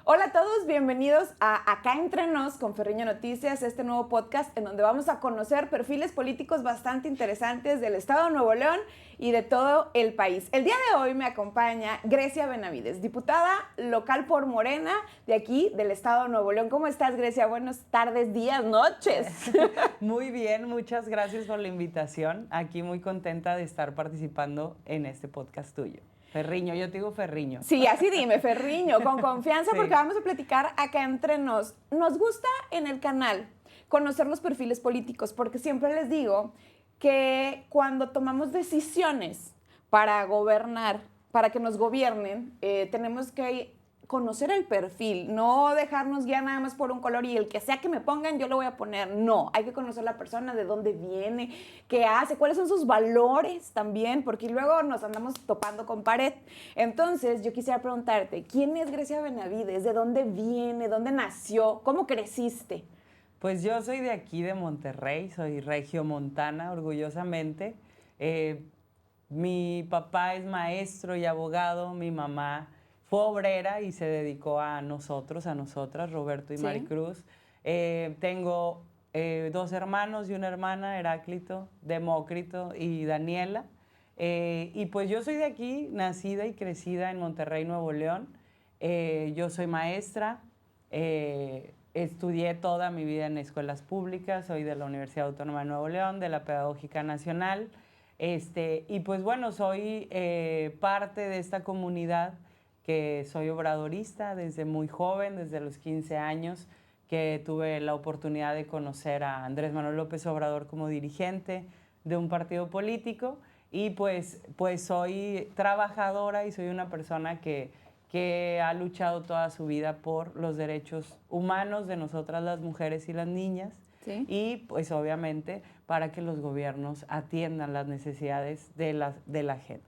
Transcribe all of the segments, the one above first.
Hola a todos, bienvenidos a Acá Entre Nos con Ferriño Noticias, este nuevo podcast en donde vamos a conocer perfiles políticos bastante interesantes del estado de Nuevo León y de todo el país. El día de hoy me acompaña Grecia Benavides, diputada local por Morena de aquí del estado de Nuevo León. ¿Cómo estás, Grecia? Buenas tardes, días, noches. Muy bien, muchas gracias por la invitación. Aquí muy contenta de estar participando en este podcast tuyo. Ferriño, yo te digo Ferriño. Sí, así dime, Ferriño, con confianza, Sí. porque vamos a platicar acá entre nos. Nos gusta en el canal conocer los perfiles políticos, porque siempre les digo que cuando tomamos decisiones para gobernar, para que nos gobiernen, tenemos que conocer el perfil, no dejarnos guiar nada más por un color y el que sea que me pongan yo lo voy a poner. No, hay que conocer la persona, de dónde viene, qué hace, cuáles son sus valores también, porque luego nos andamos topando con pared. Entonces yo quisiera preguntarte, ¿quién es Grecia Benavides? ¿De dónde viene? ¿Dónde nació? ¿Cómo creciste? Pues yo soy de aquí, de Monterrey, soy regiomontana, orgullosamente. Mi papá es maestro y abogado, mi mamá fue obrera y se dedicó a nosotros, a nosotras, Roberto y Sí. Maricruz. Tengo dos hermanos y una hermana, Heráclito, Demócrito y Daniela. Y pues yo soy de aquí, nacida y crecida en Monterrey, Nuevo León. Yo soy maestra, estudié toda mi vida en escuelas públicas, soy de la Universidad Autónoma de Nuevo León, de la Pedagógica Nacional. Y pues bueno, soy parte de esta comunidad, que soy obradorista desde muy joven, desde los 15 años, que tuve la oportunidad de conocer a Andrés Manuel López Obrador como dirigente de un partido político. Y pues soy trabajadora y soy una persona que ha luchado toda su vida por los derechos humanos de nosotras las mujeres y las niñas. Sí. Y pues obviamente para que los gobiernos atiendan las necesidades de la gente.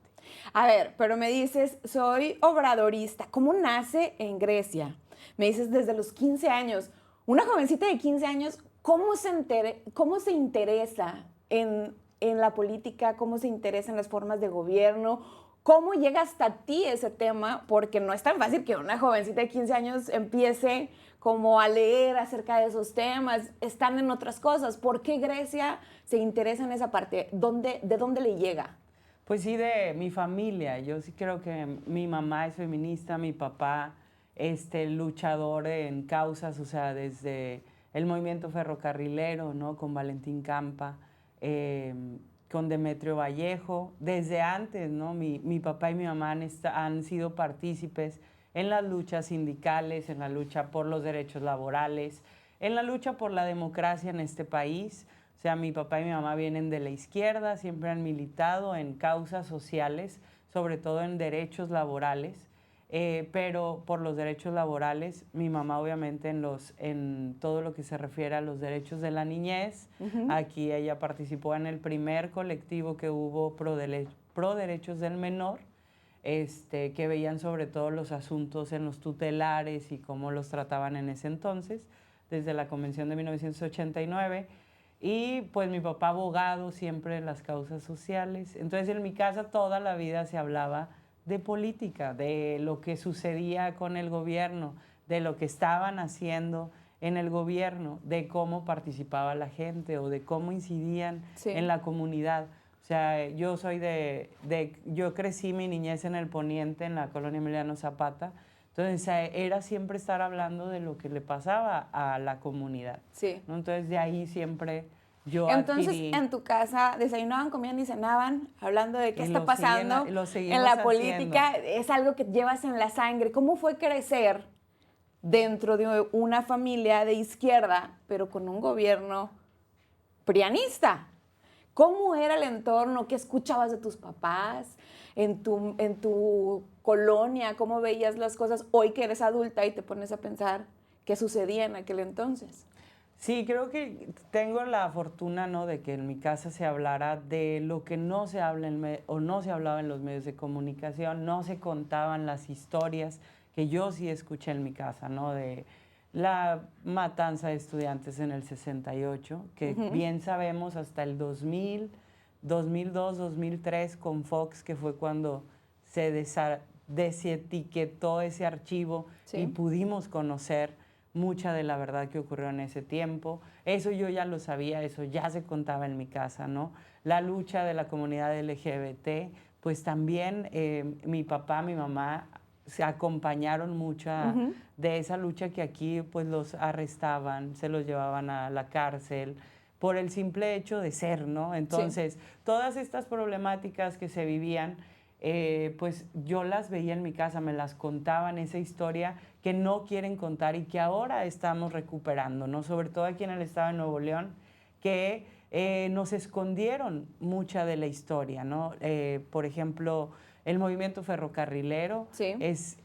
A ver, pero me dices, soy obradorista. ¿Cómo nace en Grecia? Me dices desde los 15 años. Una jovencita de 15 años, ¿cómo se interesa en la política? ¿Cómo se interesa en las formas de gobierno? ¿Cómo llega hasta ti ese tema? Porque no es tan fácil que una jovencita de 15 años empiece como a leer acerca de esos temas. Están en otras cosas. ¿Por qué Grecia se interesa en esa parte? ¿De dónde le llega? Pues sí, de mi familia. Yo sí creo que mi mamá es feminista, mi papá luchador en causas, o sea, desde el movimiento ferrocarrilero, ¿no? Con Valentín Campa, con Demetrio Vallejo. Desde antes, ¿no? Mi papá y mi mamá han sido partícipes en las luchas sindicales, en la lucha por los derechos laborales, en la lucha por la democracia en este país. O sea, mi papá y mi mamá vienen de la izquierda, siempre han militado en causas sociales, sobre todo en derechos laborales, pero por los derechos laborales, mi mamá obviamente en todo lo que se refiere a los derechos de la niñez. Aquí ella participó en el primer colectivo que hubo pro derechos del menor, que veían sobre todo los asuntos en los tutelares y cómo los trataban en ese entonces, desde la Convención de 1989. Y pues mi papá abogado siempre en las causas sociales. Entonces en mi casa toda la vida se hablaba de política, de lo que sucedía con el gobierno, de lo que estaban haciendo en el gobierno, de cómo participaba la gente o de cómo incidían en la comunidad. O sea, yo soy yo crecí mi niñez en el Poniente, en la colonia Emiliano Zapata. Entonces era siempre estar hablando de lo que le pasaba a la comunidad. Sí. ¿No? Entonces de ahí siempre yo Entonces, adquirí. en tu casa desayunaban, comían y cenaban, hablando de qué está pasando Lo en seguimos la haciendo. política. Es algo que llevas en la sangre. ¿Cómo fue crecer dentro de una familia de izquierda, pero con un gobierno prianista? ¿Cómo era el entorno? ¿Qué escuchabas de tus papás en tu colonia? ¿Cómo veías las cosas hoy que eres adulta y te pones a pensar qué sucedía en aquel entonces? Sí, creo que tengo la fortuna, ¿no?, de que en mi casa se hablara de lo que no se habla o no se hablaba en los medios de comunicación, no se contaban las historias que yo sí escuché en mi casa, ¿no?, de la matanza de estudiantes en el 68, que bien sabemos hasta el 2000, 2002, 2003 con Fox, que fue cuando desetiquetó ese archivo y pudimos conocer mucha de la verdad que ocurrió en ese tiempo. Eso yo ya lo sabía, eso ya se contaba en mi casa, ¿no? La lucha de la comunidad LGBT, pues también mi papá, mi mamá se acompañaron mucho de esa lucha, que aquí pues los arrestaban, se los llevaban a la cárcel por el simple hecho de ser, ¿no? Entonces, todas estas problemáticas que se vivían, pues yo las veía en mi casa, me las contaban, esa historia que no quieren contar y que ahora estamos recuperando, ¿no? Sobre todo aquí en el estado de Nuevo León, que nos escondieron mucha de la historia, ¿no? Por ejemplo, el movimiento ferrocarrilero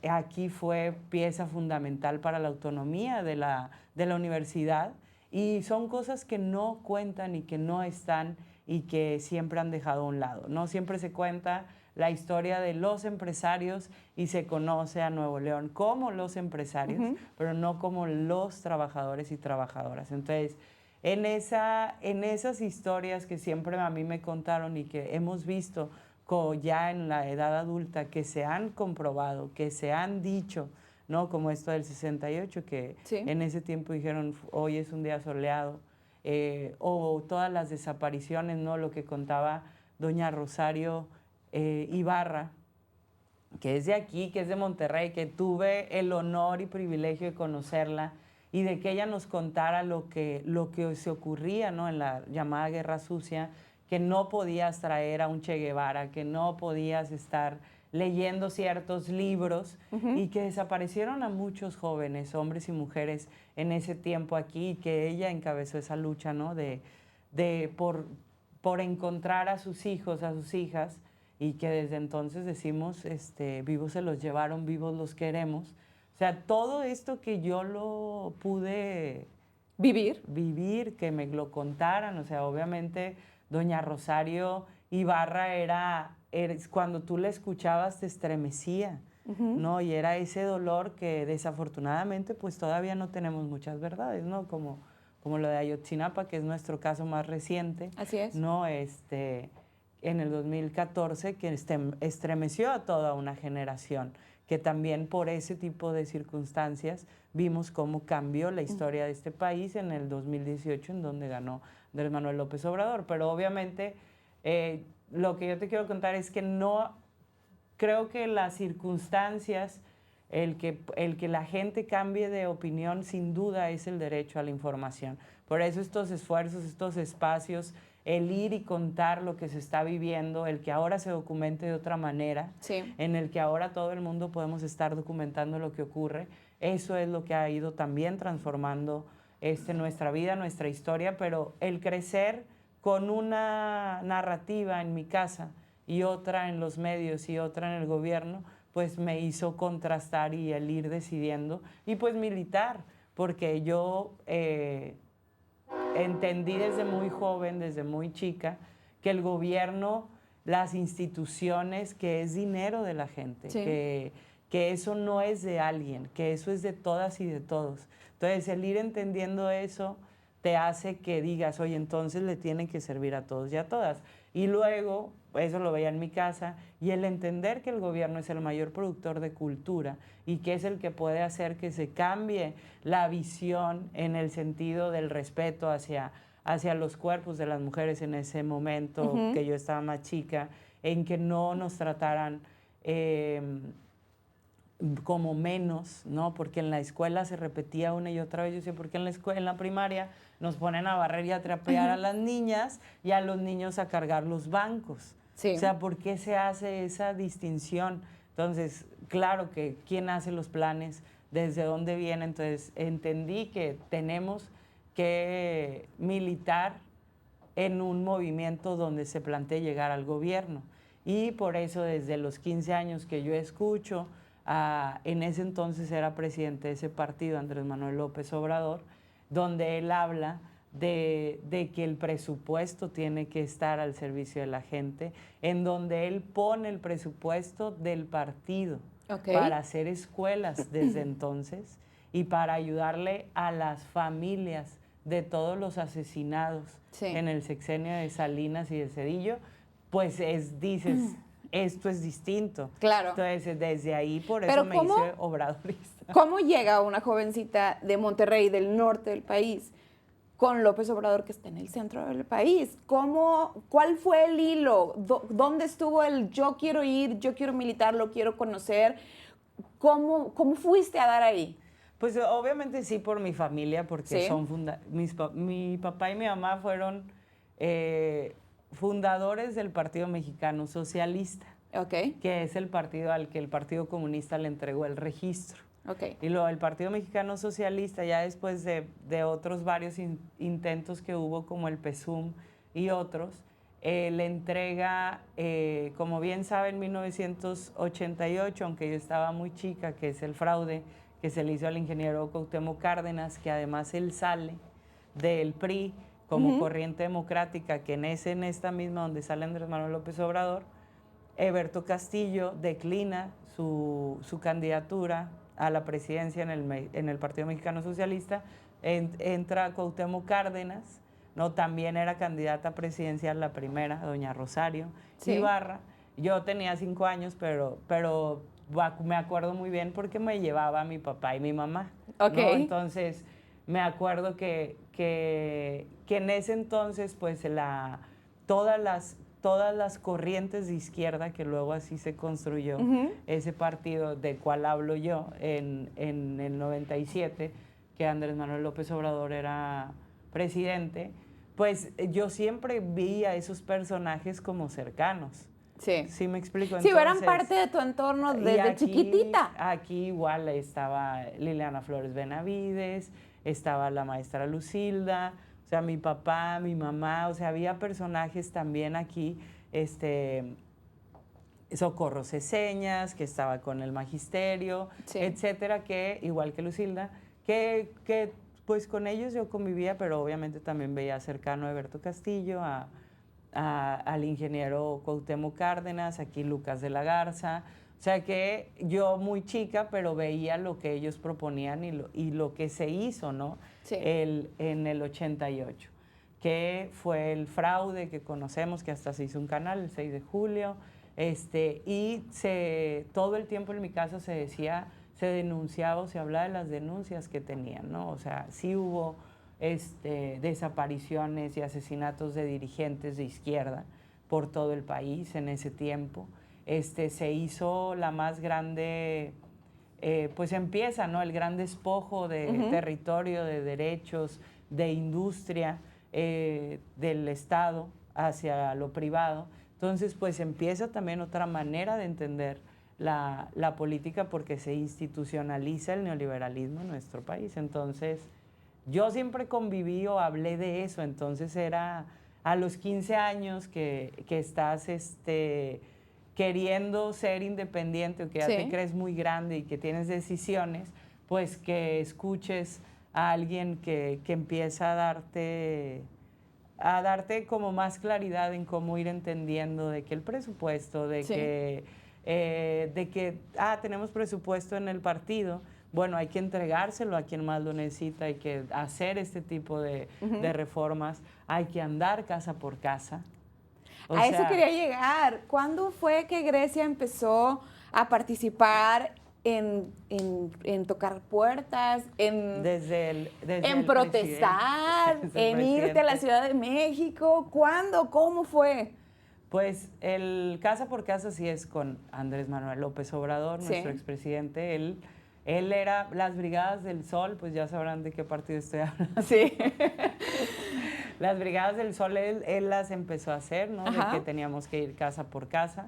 aquí fue pieza fundamental para la autonomía de la universidad, y son cosas que no cuentan y que no están y que siempre han dejado a un lado, ¿no? Siempre se cuenta la historia de los empresarios y se conoce a Nuevo León como los empresarios, pero no como los trabajadores y trabajadoras. Entonces, en esas historias que siempre a mí me contaron y que hemos visto ya en la edad adulta, que se han comprobado, que se han dicho, ¿no? Como esto del 68, que en ese tiempo dijeron, hoy es un día soleado, o todas las desapariciones, ¿no? Lo que contaba doña Rosario Ibarra, que es de aquí, que es de Monterrey, que tuve el honor y privilegio de conocerla y de que ella nos contara lo que se ocurría, ¿no? En la llamada Guerra Sucia, que no podías traer a un Che Guevara, que no podías estar leyendo ciertos libros, y que desaparecieron a muchos jóvenes, hombres y mujeres, en ese tiempo aquí, y que ella encabezó esa lucha, ¿no? Por encontrar a sus hijos, a sus hijas, y que desde entonces decimos, vivos se los llevaron, vivos los queremos. O sea, todo esto que yo lo pude vivir, que me lo contaran, o sea, obviamente doña Rosario Ibarra era cuando tú la escuchabas te estremecía, ¿no? Y era ese dolor que desafortunadamente pues todavía no tenemos muchas verdades, ¿no? Como lo de Ayotzinapa, que es nuestro caso más reciente. Así es. ¿No? En el 2014, que estremeció a toda una generación, que también por ese tipo de circunstancias vimos cómo cambió la historia de este país en el 2018, en donde ganó Andrés Manuel López Obrador. Pero obviamente lo que yo te quiero contar es que no creo que las circunstancias, el que la gente cambie de opinión, sin duda es el derecho a la información. Por eso estos esfuerzos, estos espacios, el ir y contar lo que se está viviendo, el que ahora se documente de otra manera, en el que ahora todo el mundo podemos estar documentando lo que ocurre, eso es lo que ha ido también transformando nuestra vida, nuestra historia. Pero el crecer con una narrativa en mi casa y otra en los medios y otra en el gobierno, pues me hizo contrastar y el ir decidiendo y pues militar, porque yo entendí desde muy joven, desde muy chica, que el gobierno, las instituciones, que es dinero de la gente, que eso no es de alguien, que eso es de todas y de todos. Entonces, el ir entendiendo eso te hace que digas, oye, entonces le tienen que servir a todos y a todas. Y luego, eso lo veía en mi casa, y el entender que el gobierno es el mayor productor de cultura y que es el que puede hacer que se cambie la visión en el sentido del respeto hacia los cuerpos de las mujeres en ese momento que yo estaba más chica, en que no nos trataran como menos, ¿no? Porque en la escuela se repetía una y otra vez. Yo decía, ¿por qué en la primaria nos ponen a barrer y a trapear a las niñas y a los niños a cargar los bancos? O sea, ¿por qué se hace esa distinción? Entonces, claro que quién hace los planes, desde dónde viene. Entonces, entendí que tenemos que militar en un movimiento donde se plantee llegar al gobierno. Y por eso, desde los 15 años que yo escucho, en ese entonces era presidente de ese partido, Andrés Manuel López Obrador, donde él habla de que el presupuesto tiene que estar al servicio de la gente, en donde él pone el presupuesto del partido para hacer escuelas desde entonces y para ayudarle a las familias de todos los asesinados en el sexenio de Salinas y de Zedillo. Pues dices, esto es distinto. Claro. Entonces, desde ahí, por Pero eso me hice obradorista. ¿Cómo llega una jovencita de Monterrey, del norte del país, con López Obrador, que está en el centro del país? ¿Cuál fue el hilo? ¿Dónde estuvo el yo quiero ir, yo quiero militar, lo quiero conocer? ¿Cómo fuiste a dar ahí? Pues obviamente sí por mi familia, porque ¿Sí? son mi papá y mi mamá fueron fundadores del Partido Mexicano Socialista, Ok, que es el partido al que el Partido Comunista le entregó el registro. ok. Y luego el Partido Mexicano Socialista, ya después de otros varios intentos que hubo, como el PSUM y otros, le entrega, como bien saben, en 1988, aunque yo estaba muy chica, que es el fraude que se le hizo al ingeniero Cuauhtémoc Cárdenas, que además él sale del PRI como corriente democrática, que en esta misma donde sale Andrés Manuel López Obrador. Eberto Castillo declina su candidatura a la presidencia en el Partido Mexicano Socialista, entra Cuauhtémoc Cárdenas, ¿no? También era candidata presidencial la primera, doña Rosario Sí. Ibarra. Yo tenía 5 años, pero me acuerdo muy bien porque me llevaba mi papá y mi mamá, Ok. ¿no? Entonces, me acuerdo que en ese entonces, pues, todas las corrientes de izquierda, que luego así se construyó ese partido del cual hablo yo en el 97, que Andrés Manuel López Obrador era presidente, pues yo siempre vi a esos personajes como cercanos. Sí. ¿Sí me explico? Sí, Entonces, eran parte de tu entorno y desde chiquitita. Aquí igual estaba Liliana Flores Benavides, estaba la maestra Lucilda, o sea, mi papá, mi mamá, o sea, había personajes también aquí, Socorro Ceseñas, que estaba con el magisterio, Sí. etcétera, que igual que Lucilda, que pues con ellos yo convivía, pero obviamente también veía cercano a Eberto Castillo, al ingeniero Cuauhtémoc Cárdenas, aquí Lucas de la Garza. O sea que yo muy chica, pero veía lo que ellos proponían y lo que se hizo, ¿no? Sí. En el 88, que fue el fraude que conocemos, que hasta se hizo un canal, el 6 de julio, y todo el tiempo en mi casa se decía, se denunciaba o se hablaba de las denuncias que tenían, ¿no? O sea, sí hubo desapariciones y asesinatos de dirigentes de izquierda por todo el país en ese tiempo. Se hizo la más grande, pues empieza, ¿no? El gran despojo de territorio, de derechos, de industria del Estado hacia lo privado. Entonces, pues empieza también otra manera de entender la política, porque se institucionaliza el neoliberalismo en nuestro país. Entonces, yo siempre conviví o hablé de eso. Entonces era a los 15 años que estás queriendo ser independiente, o que ya Sí. te crees muy grande y que tienes decisiones, pues que escuches a alguien que empieza a darte como más claridad en cómo ir entendiendo de que el presupuesto, de Sí. que tenemos presupuesto en el partido, bueno, hay que entregárselo a quien más lo necesita, hay que hacer este tipo de reformas, hay que andar casa por casa. A eso quería llegar. ¿Cuándo fue que Grecia empezó a participar en tocar puertas, en protestar, en irte a la Ciudad de México? ¿Cuándo? ¿Cómo fue? Pues el casa por casa sí es con Andrés Manuel López Obrador, nuestro expresidente. Él era las Brigadas del Sol, pues ya sabrán de qué partido estoy hablando. Sí. Las Brigadas del Sol él las empezó a hacer, ¿no? De que teníamos que ir casa por casa.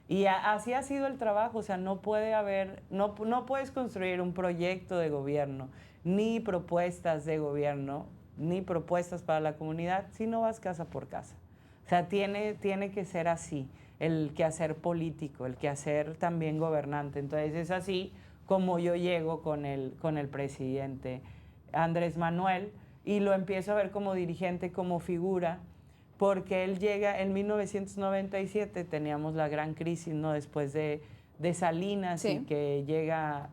Y así ha sido el trabajo. O sea, no puedes construir un proyecto de gobierno, ni propuestas de gobierno, ni propuestas para la comunidad, si no vas casa por casa. O sea, tiene que ser así, el quehacer político, el quehacer también gobernante. Entonces es así como yo llego con el presidente Andrés Manuel, y lo empiezo a ver como dirigente, como figura, porque él llega en 1997, teníamos la gran crisis, ¿no? Después de Salinas, y que llega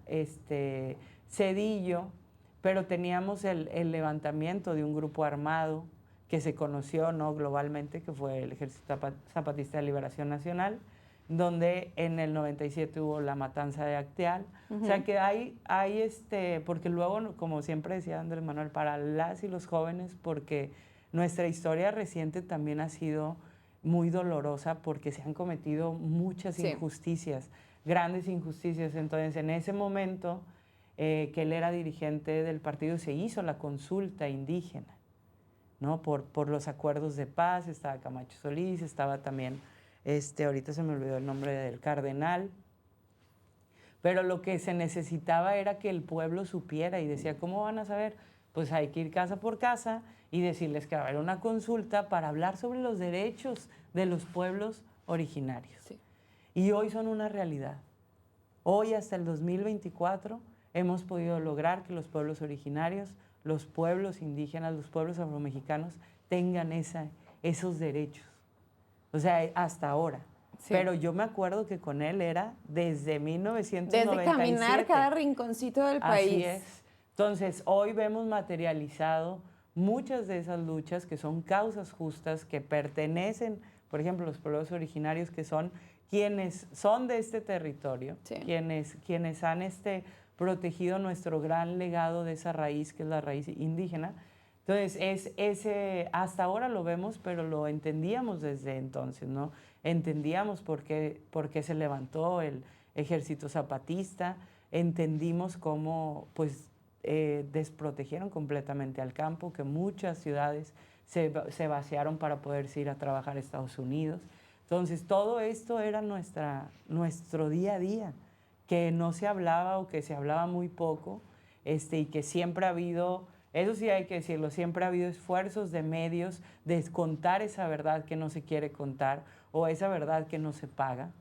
Zedillo, pero teníamos el levantamiento de un grupo armado que se conoció, ¿no? Globalmente, que fue el Ejército Zapatista de Liberación Nacional, donde en el 97 hubo la matanza de Acteal. O sea que hay porque luego, como siempre decía Andrés Manuel, para las y los jóvenes, porque nuestra historia reciente también ha sido muy dolorosa porque se han cometido muchas injusticias, grandes injusticias. Entonces, en ese momento que él era dirigente del partido, se hizo la consulta indígena, ¿no? Por los acuerdos de paz. Estaba Camacho Solís, estaba también, ahorita se me olvidó el nombre del cardenal, pero lo que se necesitaba era que el pueblo supiera, y decía, ¿cómo van a saber? Pues hay que ir casa por casa y decirles que va a haber una consulta para hablar sobre los derechos de los pueblos originarios. Sí. Y hoy son una realidad. Hoy, hasta el 2024, hemos podido lograr que los pueblos originarios, los pueblos indígenas, los pueblos afromexicanos tengan esos derechos. O sea, hasta ahora. Sí. Pero yo me acuerdo que con él era desde 1997. Desde caminar cada rinconcito del país. Así es. Entonces, hoy vemos materializado muchas de esas luchas que son causas justas, que pertenecen, por ejemplo, los pueblos originarios, que son quienes son de este territorio, sí, quienes han protegido nuestro gran legado de esa raíz, que es la raíz indígena. Entonces, hasta ahora lo vemos, pero lo entendíamos desde entonces, ¿no? Entendíamos por qué se levantó el ejército zapatista, entendimos cómo, pues, desprotegieron completamente al campo, que muchas ciudades se vaciaron para poderse ir a trabajar a Estados Unidos. Entonces, todo esto era nuestro día a día, que no se hablaba o que se hablaba muy poco, y que siempre ha habido, eso sí hay que decirlo, siempre ha habido esfuerzos de medios de contar esa verdad que no se quiere contar o esa verdad que no se paga,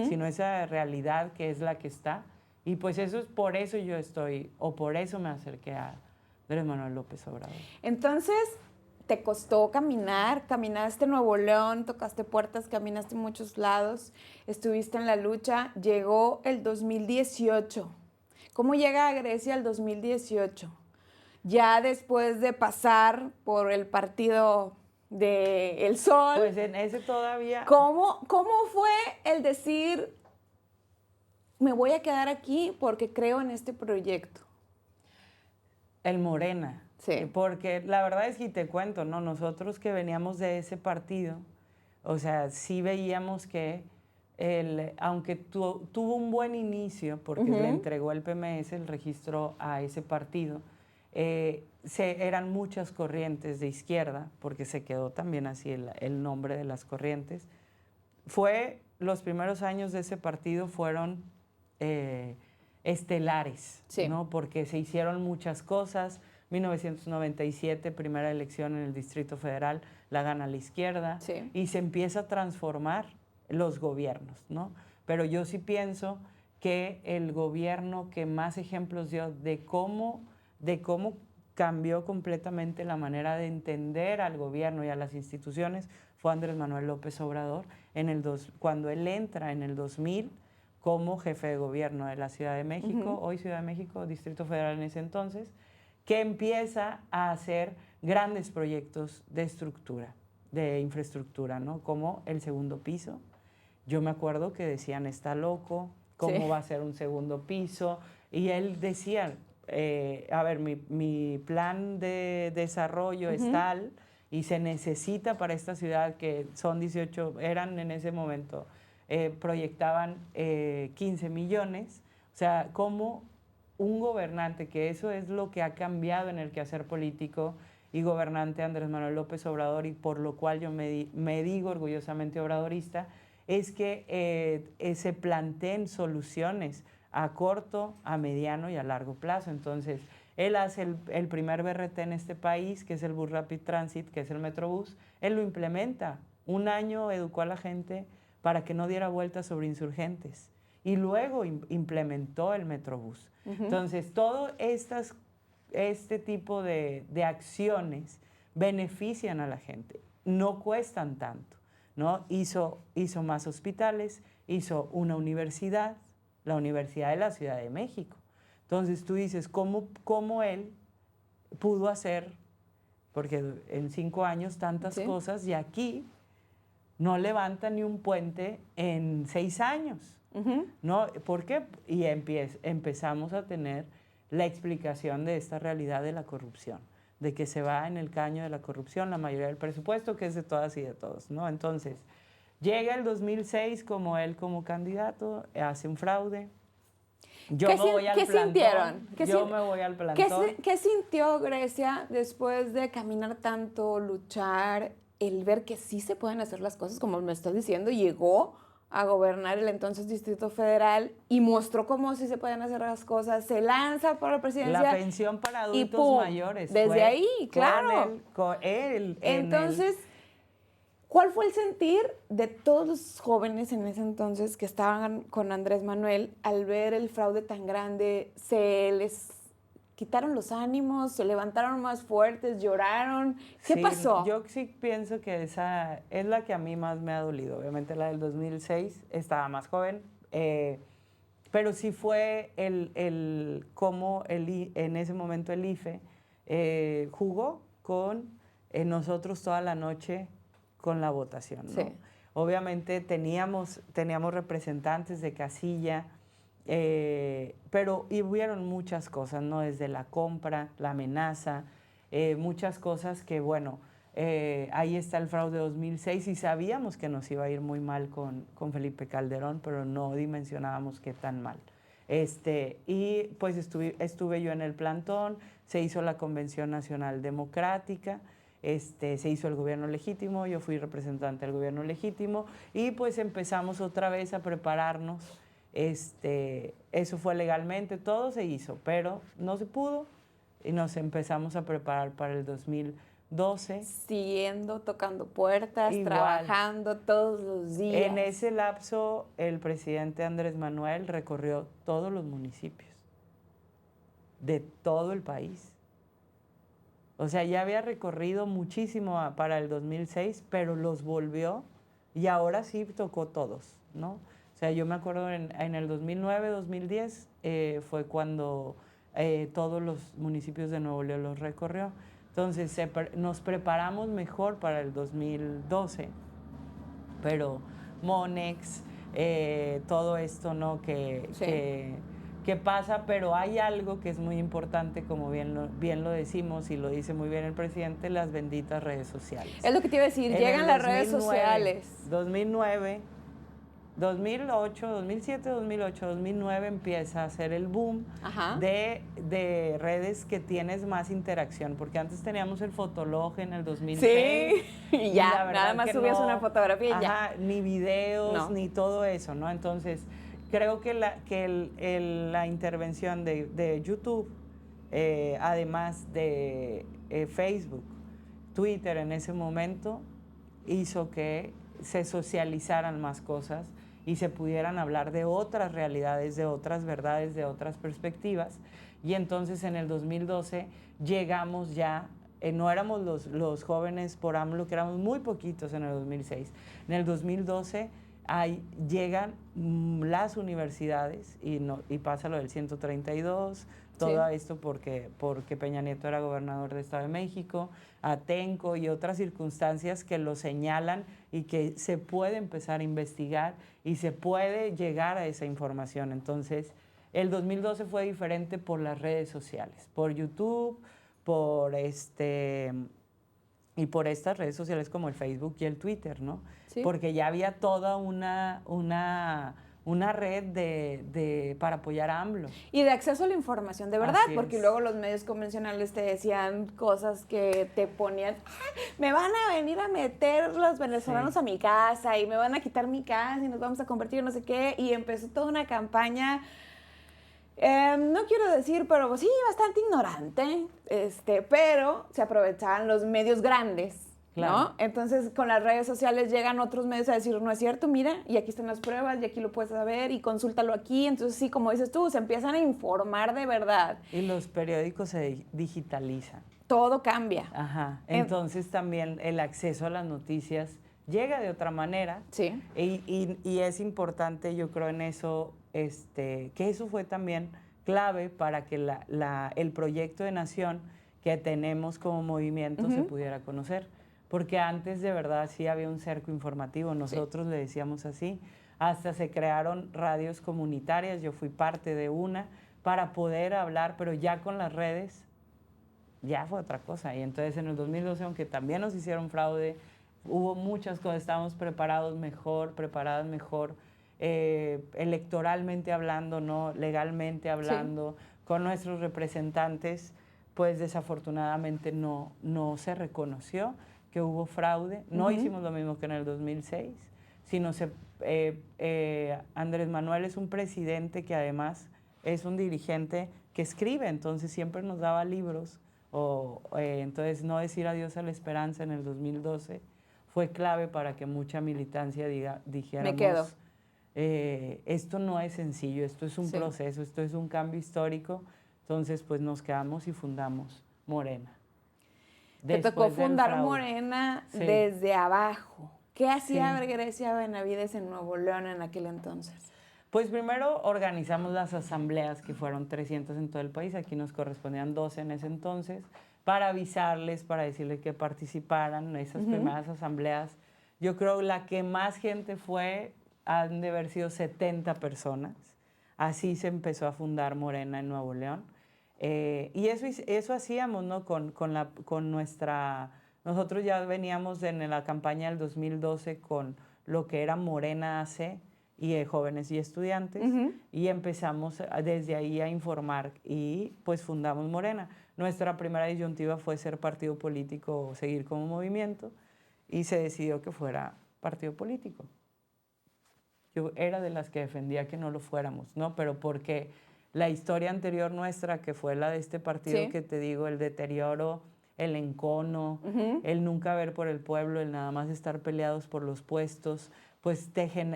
sino esa realidad que es la que está. Y pues eso es por eso yo estoy, o por eso me acerqué a Andrés Manuel López Obrador. Entonces, ¿te costó caminar? Caminaste en Nuevo León, tocaste puertas, caminaste en muchos lados, estuviste en la lucha. Llegó el 2018. ¿Cómo llega a Grecia el 2018? Ya después de pasar por el partido de El Sol. Pues en ese todavía. ¿Cómo fue el decir, me voy a quedar aquí porque creo en este proyecto? El Morena. Sí. Porque la verdad es que te cuento, ¿no? Nosotros que veníamos de ese partido, o sea, sí veíamos que aunque tuvo un buen inicio, porque le entregó el PMS el registro a ese partido, eran muchas corrientes de izquierda, porque se quedó también así el nombre de las corrientes. Los primeros años de ese partido fueron estelares, sí, ¿no? Porque se hicieron muchas cosas. 1997, primera elección en el Distrito Federal, la gana la izquierda, sí, y se empieza a transformar los gobiernos, ¿no? Pero yo sí pienso que el gobierno que más ejemplos dio de cómo cambió completamente la manera de entender al gobierno y a las instituciones fue Andrés Manuel López Obrador cuando él entra en el 2000 como jefe de gobierno de la Ciudad de México, hoy Ciudad de México, Distrito Federal en ese entonces, que empieza a hacer grandes proyectos de infraestructura, ¿no? Como el segundo piso. Yo me acuerdo que decían, está loco, ¿cómo sí va a ser un segundo piso? Y él decía, a ver, mi plan de desarrollo es tal y se necesita para esta ciudad, que son 18, eran en ese momento, proyectaban 15 millones. O sea, ¿cómo un gobernante, que eso es lo que ha cambiado en el quehacer político y gobernante Andrés Manuel López Obrador, y por lo cual yo me digo orgullosamente obradorista, es que se planteen soluciones a corto, a mediano y a largo plazo? Entonces, él hace el primer BRT en este país, que es el Bus Rapid Transit, que es el Metrobús. Él lo implementa. Un año educó a la gente para que no diera vueltas sobre Insurgentes. Y luego implementó el Metrobús. Entonces, todo este tipo de acciones benefician a la gente, no cuestan tanto, ¿no? Hizo más hospitales, hizo una universidad, la Universidad de la Ciudad de México. Entonces, tú dices, ¿cómo él pudo hacer, porque en 5 años, tantas cosas, y aquí no levanta ni un puente en 6 años. ¿No? ¿Por qué? Y empezamos a tener la explicación de esta realidad de la corrupción, de que se va en el caño de la corrupción la mayoría del presupuesto, que es de todas y de todos, ¿no? Entonces, llega el 2006 como él como candidato, hace un fraude. Yo me voy al plantón. Sintieron? Yo me voy al plantón. ¿Qué sintió Grecia después de caminar tanto, luchar, el ver que sí se pueden hacer las cosas, como me estás diciendo? Llegó a gobernar el entonces Distrito Federal y mostró cómo sí se pueden hacer las cosas, se lanza por la presidencia. La pensión para adultos mayores. Desde ahí, claro. Con él. Entonces, ¿cuál fue el sentir de todos los jóvenes en ese entonces que estaban con Andrés Manuel al ver el fraude tan grande? ¿Se les quitaron los ánimos? ¿Se levantaron más fuertes? ¿Lloraron? ¿Qué pasó? Yo sí pienso que esa es la que a mí más me ha dolido. Obviamente la del 2006, estaba más joven, pero sí fue cómo en ese momento el IFE jugó con nosotros toda la noche con la votación, ¿no? Sí. Obviamente teníamos representantes de casilla, pero hubieron muchas cosas, ¿no? Desde la compra, la amenaza, muchas cosas que, bueno, ahí está el fraude 2006 y sabíamos que nos iba a ir muy mal con Felipe Calderón, pero no dimensionábamos qué tan mal. Y pues estuve yo en el plantón, se hizo la Convención Nacional Democrática, se hizo el gobierno legítimo, yo fui representante del gobierno legítimo y pues empezamos otra vez a prepararnos. Eso fue legalmente, todo se hizo, pero no se pudo y nos empezamos a preparar para el 2012. Siguiendo, tocando puertas, Igual. Trabajando todos los días. En ese lapso, el presidente Andrés Manuel recorrió todos los municipios de todo el país. O sea, ya había recorrido muchísimo para el 2006, pero los volvió y ahora sí tocó todos, ¿no? O sea, yo me acuerdo en el 2009, 2010, fue cuando todos los municipios de Nuevo León los recorrió. Entonces, nos preparamos mejor para el 2012, pero Monex, todo esto, ¿no? Que pasa, pero hay algo que es muy importante, como bien lo decimos y lo dice muy bien el presidente, las benditas redes sociales. Es lo que te iba a decir, llegan las redes sociales. 2009, 2008, 2007, 2008, 2009 empieza a hacer el boom de redes que tienes más interacción, porque antes teníamos el Fotolog en el 2006. Sí, y ya, nada más subías una fotografía y ya. Ni videos, ni todo eso, ¿no? Entonces, creo que la intervención de YouTube, además de Facebook, Twitter en ese momento, hizo que se socializaran más cosas y se pudieran hablar de otras realidades, de otras verdades, de otras perspectivas. Y entonces en el 2012 llegamos ya, no éramos los jóvenes por AMLO, que éramos muy poquitos en el 2006. En el 2012 llegan las universidades y pasa lo del 132, todo esto porque Peña Nieto era gobernador de Estado de México, Atenco y otras circunstancias que lo señalan y que se puede empezar a investigar y se puede llegar a esa información. Entonces, el 2012 fue diferente por las redes sociales, por YouTube, y por estas redes sociales como el Facebook y el Twitter, ¿no? Sí. Porque ya había toda una red para apoyar a AMLO. Y de acceso a la información de verdad, porque luego los medios convencionales te decían cosas que te ponían, me van a venir a meter los venezolanos a mi casa y me van a quitar mi casa y nos vamos a convertir en no sé qué, y empezó toda una campaña, no quiero decir, pero pues sí, bastante ignorante, pero se aprovechaban los medios grandes. Claro. ¿No? Entonces, con las redes sociales llegan otros medios a decir, no es cierto, mira, y aquí están las pruebas, y aquí lo puedes saber, y consúltalo aquí. Entonces, sí, como dices tú, se empiezan a informar de verdad. Y los periódicos se digitalizan. Todo cambia. Ajá. Entonces, también el acceso a las noticias llega de otra manera. Sí. Y es importante, yo creo en eso, que eso fue también clave para que el proyecto de nación que tenemos como movimiento se pudiera conocer. porque antes de verdad sí había un cerco informativo, nosotros le decíamos así, hasta se crearon radios comunitarias, yo fui parte de una, para poder hablar, pero ya con las redes ya fue otra cosa. Y entonces en el 2012, aunque también nos hicieron fraude, hubo muchas cosas, estábamos preparadas mejor, electoralmente hablando, ¿no? Legalmente hablando, con nuestros representantes, pues desafortunadamente no se reconoció que hubo fraude. No hicimos lo mismo que en el 2006, sino Andrés Manuel es un presidente que además es un dirigente que escribe, entonces siempre nos daba libros. Entonces no decir adiós a la esperanza en el 2012 fue clave para que mucha militancia dijéramos, me quedo. Esto no es sencillo, esto es un proceso, esto es un cambio histórico. Entonces pues nos quedamos y fundamos Morena. Te tocó fundar Morena desde abajo. ¿Qué hacía Grecia Benavides en Nuevo León en aquel entonces? Pues primero organizamos las asambleas, que fueron 300 en todo el país, aquí nos correspondían 12 en ese entonces, para avisarles, para decirles que participaran en esas primeras asambleas. Yo creo la que más gente fue, han de haber sido 70 personas. Así se empezó a fundar Morena en Nuevo León. Y eso hacíamos, ¿no? Con nuestra... Nosotros ya veníamos en la campaña del 2012 con lo que era Morena AC, y jóvenes y estudiantes, y empezamos desde ahí a informar y pues fundamos Morena. Nuestra primera disyuntiva fue ser partido político o seguir como movimiento, y se decidió que fuera partido político. Yo era de las que defendía que no lo fuéramos, ¿no? Pero porque la historia anterior nuestra, que fue la de este partido que te digo, el deterioro, el encono, el nunca ver por el pueblo, el nada más estar peleados por los puestos, pues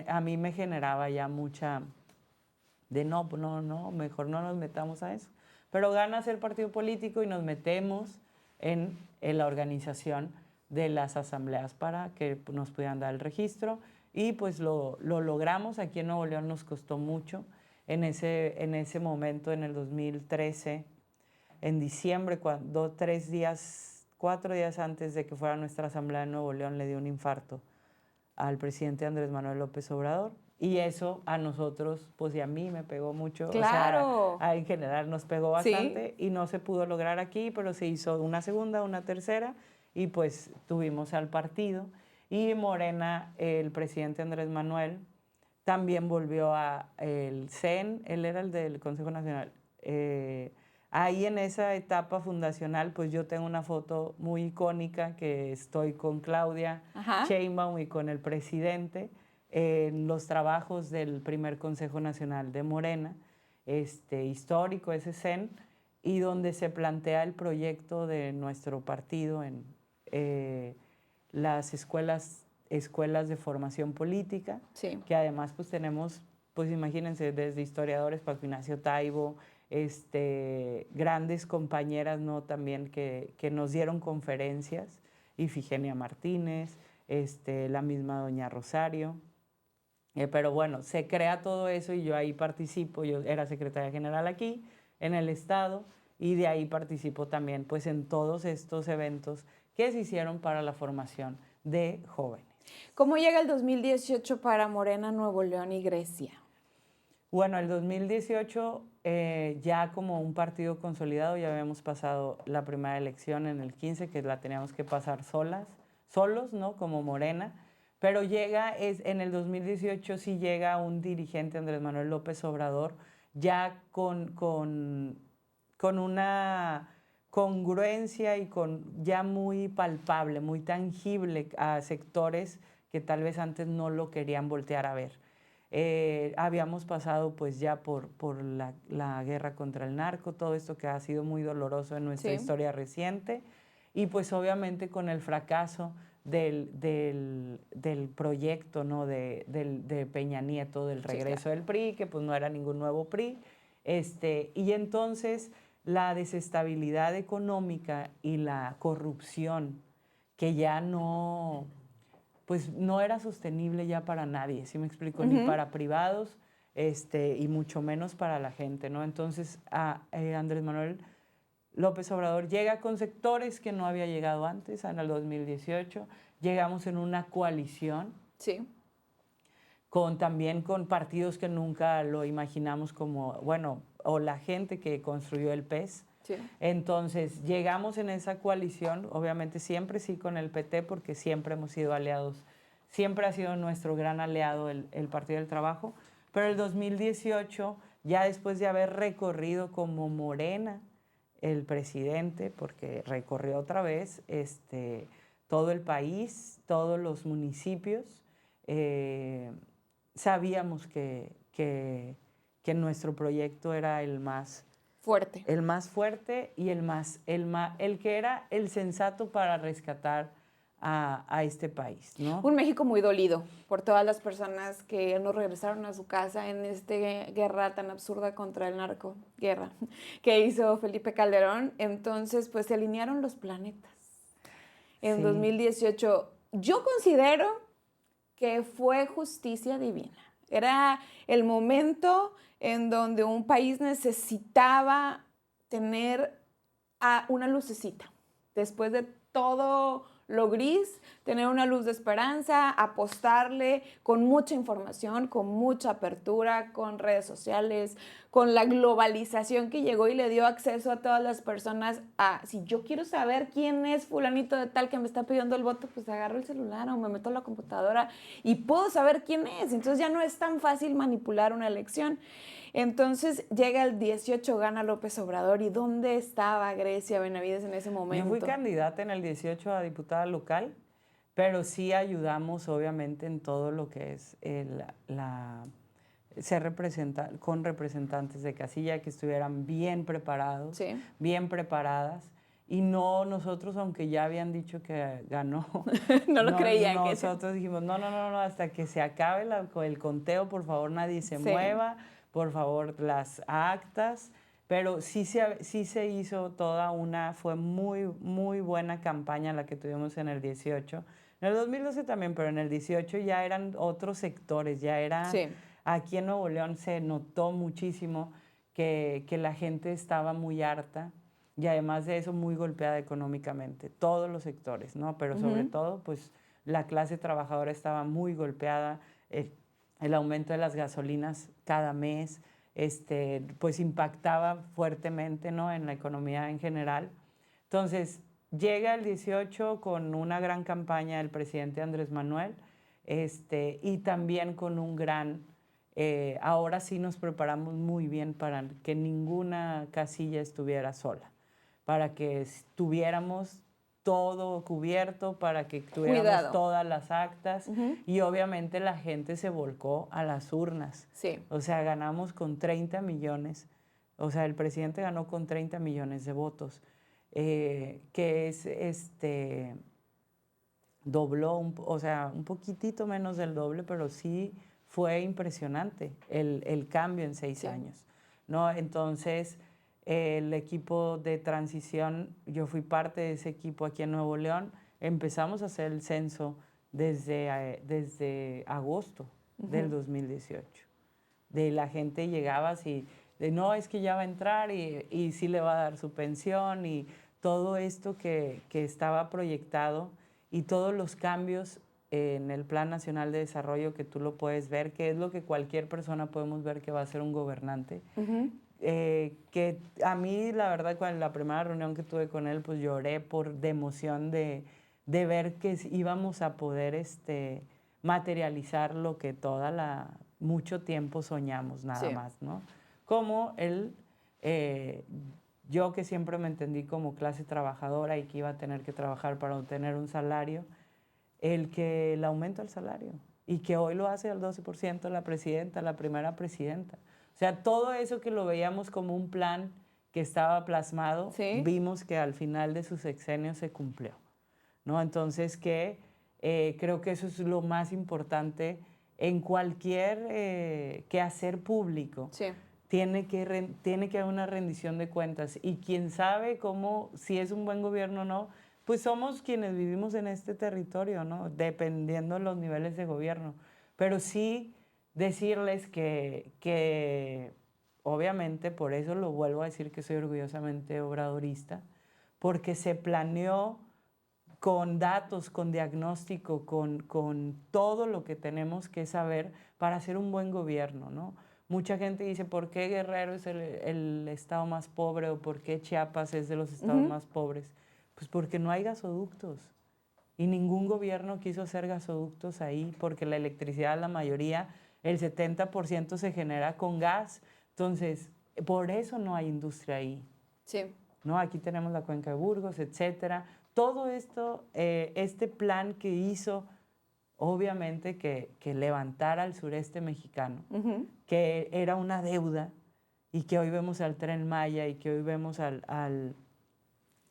a mí me generaba ya mucha de no, mejor no nos metamos a eso. Pero gana ser partido político y nos metemos en la organización de las asambleas para que nos pudieran dar el registro, y pues lo logramos. Aquí en Nuevo León nos costó mucho. En ese momento, en el 2013, en diciembre, 4 días antes de que fuera nuestra asamblea en Nuevo León, le dio un infarto al presidente Andrés Manuel López Obrador. Y eso a nosotros, pues y a mí me pegó mucho. ¡Claro! O sea, en general nos pegó bastante y no se pudo lograr aquí, pero se hizo una segunda, una tercera, y pues tuvimos al partido. Y Morena, el presidente Andrés Manuel, también volvió al CEN, él era el del Consejo Nacional. Ahí en esa etapa fundacional, pues yo tengo una foto muy icónica que estoy con Claudia Sheinbaum y con el presidente en los trabajos del primer Consejo Nacional de Morena, histórico ese CEN, y donde se plantea el proyecto de nuestro partido en las escuelas de formación política, que además pues tenemos, pues imagínense, desde historiadores, Paco Ignacio Taibo, grandes compañeras, ¿no? También que nos dieron conferencias, Ifigenia Martínez, la misma doña Rosario. Pero bueno, se crea todo eso y yo ahí participo. Yo era secretaria general aquí, en el estado, y de ahí participo también pues en todos estos eventos que se hicieron para la formación de jóvenes. ¿Cómo llega el 2018 para Morena, Nuevo León y Grecia? Bueno, el 2018 ya como un partido consolidado, ya habíamos pasado la primera elección en el 15, que la teníamos que pasar solos, ¿no? Como Morena. Pero en el 2018 sí llega un dirigente, Andrés Manuel López Obrador, ya con una congruencia y ya muy palpable, muy tangible a sectores que tal vez antes no lo querían voltear a ver. Habíamos pasado pues ya por la guerra contra el narco, todo esto que ha sido muy doloroso en nuestra historia reciente, y pues obviamente con el fracaso del proyecto, ¿no? de Peña Nieto, del regreso del PRI, que pues no era ningún nuevo PRI, y entonces la desestabilidad económica y la corrupción, que ya pues no era sostenible ya para nadie, ¿sí me explico? Ni para privados, y mucho menos para la gente, ¿no? Entonces a Andrés Manuel López Obrador llega con sectores que no había llegado antes, en el 2018. Llegamos en una coalición. Sí. También con partidos que nunca lo imaginamos como, bueno, o la gente que construyó el PES. Sí. Entonces, llegamos en esa coalición, obviamente siempre sí con el PT, porque siempre hemos sido aliados, siempre ha sido nuestro gran aliado el Partido del Trabajo, pero el 2018, ya después de haber recorrido como Morena el presidente, porque recorrió otra vez todo el país, todos los municipios, sabíamos que nuestro proyecto era el más fuerte. El más fuerte y el que era el sensato para rescatar a este país, ¿no? Un México muy dolido por todas las personas que no regresaron a su casa en esta guerra tan absurda contra el narco, guerra, que hizo Felipe Calderón. Entonces, pues se alinearon los planetas. En Sí. 2018, yo considero que fue justicia divina. Era el momento en donde un país necesitaba tener una lucecita. Después de todo lo gris, tener una luz de esperanza, apostarle con mucha información, con mucha apertura, con redes sociales, con la globalización que llegó y le dio acceso a todas las personas a, si yo quiero saber quién es fulanito de tal que me está pidiendo el voto, pues agarro el celular o me meto a la computadora y puedo saber quién es. Entonces ya no es tan fácil manipular una elección. Entonces llega el 18, gana López Obrador. ¿Y dónde estaba Grecia Benavides en ese momento? Yo fui candidata en el 18 a diputada local, pero sí ayudamos obviamente en todo lo que es ser con representantes de casilla que estuvieran bien preparados, sí, bien preparadas. Y no, nosotros, aunque ya habían dicho que ganó, no lo creían. Nosotros dijimos, no, hasta que se acabe el conteo, por favor, nadie se Sí. mueva, por favor, las actas. Pero sí se hizo fue muy, muy buena campaña la que tuvimos en el 18. En el 2012 también, pero en el 18 ya eran otros sectores, ya era... Sí. Aquí en Nuevo León se notó muchísimo que la gente estaba muy harta y además de eso muy golpeada económicamente, todos los sectores, ¿no? Pero sobre todo, pues la clase trabajadora estaba muy golpeada, el aumento de las gasolinas cada mes, pues impactaba fuertemente, ¿no? En la economía en general. Entonces, llega el 18 con una gran campaña del presidente Andrés Manuel, y también con un gran... ahora sí nos preparamos muy bien para que ninguna casilla estuviera sola, para que tuviéramos todo cubierto, para que tuviéramos todas las actas y obviamente la gente se volcó a las urnas. Sí. O sea, ganamos con 30 millones, o sea, el presidente ganó con 30 millones de votos, que es dobló, o sea, un poquitito menos del doble, pero sí fue impresionante el cambio en 6 años, ¿no? Entonces, el equipo de transición, yo fui parte de ese equipo aquí en Nuevo León, empezamos a hacer el censo desde agosto del 2018. De la gente llegaba así, no, es que ya va a entrar y sí le va a dar su pensión y todo esto que estaba proyectado y todos los cambios en el Plan Nacional de Desarrollo que tú lo puedes ver, que es lo que cualquier persona podemos ver que va a ser un gobernante. Que a mí, la verdad, con la primera reunión que tuve con él, pues lloré de emoción de ver que íbamos a poder materializar lo que mucho tiempo soñamos nada más, ¿no? Como él, yo que siempre me entendí como clase trabajadora y que iba a tener que trabajar para obtener un salario, el aumento del salario y que hoy lo hace al 12% la presidenta, la primera presidenta. O sea, todo eso que lo veíamos como un plan que estaba plasmado, vimos que al final de su sexenio se cumplió, ¿no? Entonces, creo que eso es lo más importante en cualquier quehacer público. Sí. Tiene que haber una rendición de cuentas y quién sabe si es un buen gobierno o no, pues somos quienes vivimos en este territorio, ¿no? Dependiendo de los niveles de gobierno. Pero sí decirles que obviamente, por eso lo vuelvo a decir que soy orgullosamente obradorista, porque se planeó con datos, con diagnóstico, con todo lo que tenemos que saber para hacer un buen gobierno, ¿no? Mucha gente dice, ¿por qué Guerrero es el estado más pobre o por qué Chiapas es de los estados más pobres? Pues porque no hay gasoductos. Y ningún gobierno quiso hacer gasoductos ahí porque la electricidad, la mayoría, el 70% se genera con gas. Entonces, por eso no hay industria ahí. Sí. ¿No? Aquí tenemos la cuenca de Burgos, etcétera. Todo esto, este plan que hizo, obviamente, que levantara al sureste mexicano, que era una deuda y que hoy vemos al Tren Maya y que hoy vemos al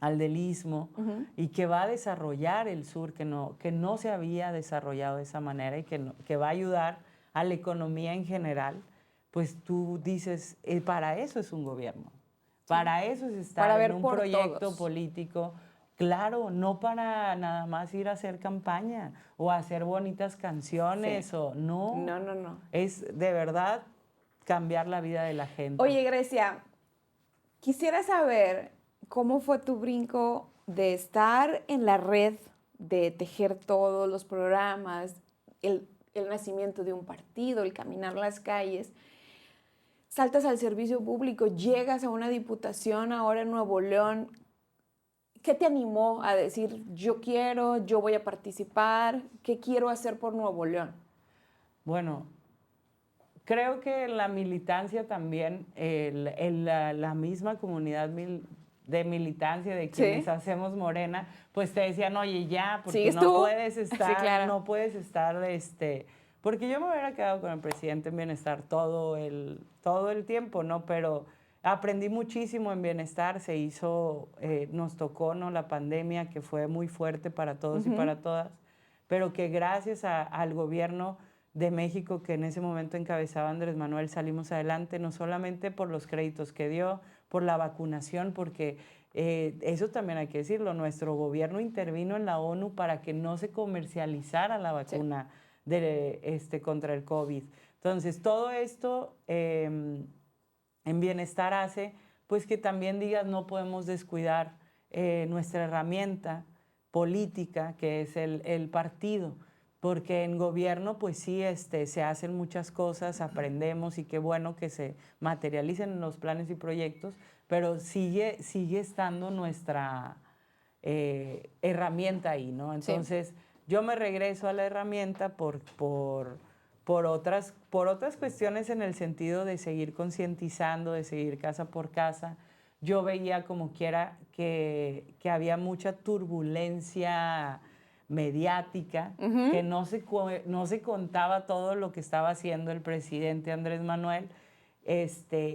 del Istmo y que va a desarrollar el sur, que no se había desarrollado de esa manera y que va a ayudar a la economía en general, pues tú dices, para eso es un gobierno. Para eso es estar en un proyecto político, claro, no para nada más ir a hacer campaña o hacer bonitas canciones o no. No. Es de verdad cambiar la vida de la gente. Oye, Grecia, quisiera saber cómo fue tu brinco de estar en la red, de tejer todos los programas, el nacimiento de un partido, el caminar las calles. Saltas al servicio público, llegas a una diputación ahora en Nuevo León. ¿Qué te animó a decir, yo voy a participar, qué quiero hacer por Nuevo León? Bueno, creo que la militancia también, la misma comunidad de militancia de quienes hacemos Morena, pues te decían, oye, ya, porque no puedes estar, no puedes estar, porque yo me hubiera quedado con el presidente en bienestar todo el tiempo, ¿no? Pero aprendí muchísimo en bienestar, se hizo, nos tocó, ¿no? La pandemia que fue muy fuerte para todos y para todas, pero que gracias al gobierno de México que en ese momento encabezaba Andrés Manuel salimos adelante, no solamente por los créditos que dio, por la vacunación, porque eso también hay que decirlo, nuestro gobierno intervino en la ONU para que no se comercializara la vacuna contra el COVID. Entonces, todo esto en bienestar hace pues que también digas no podemos descuidar nuestra herramienta política que es el partido, porque en gobierno pues sí se hacen muchas cosas, aprendemos y qué bueno que se materialicen en los planes y proyectos, pero sigue estando nuestra herramienta ahí, ¿no? Entonces yo me regreso a la herramienta por otras cuestiones en el sentido de seguir concientizando, de seguir casa por casa. Yo veía como quiera que había mucha turbulencia mediática, que no se contaba todo lo que estaba haciendo el presidente Andrés Manuel.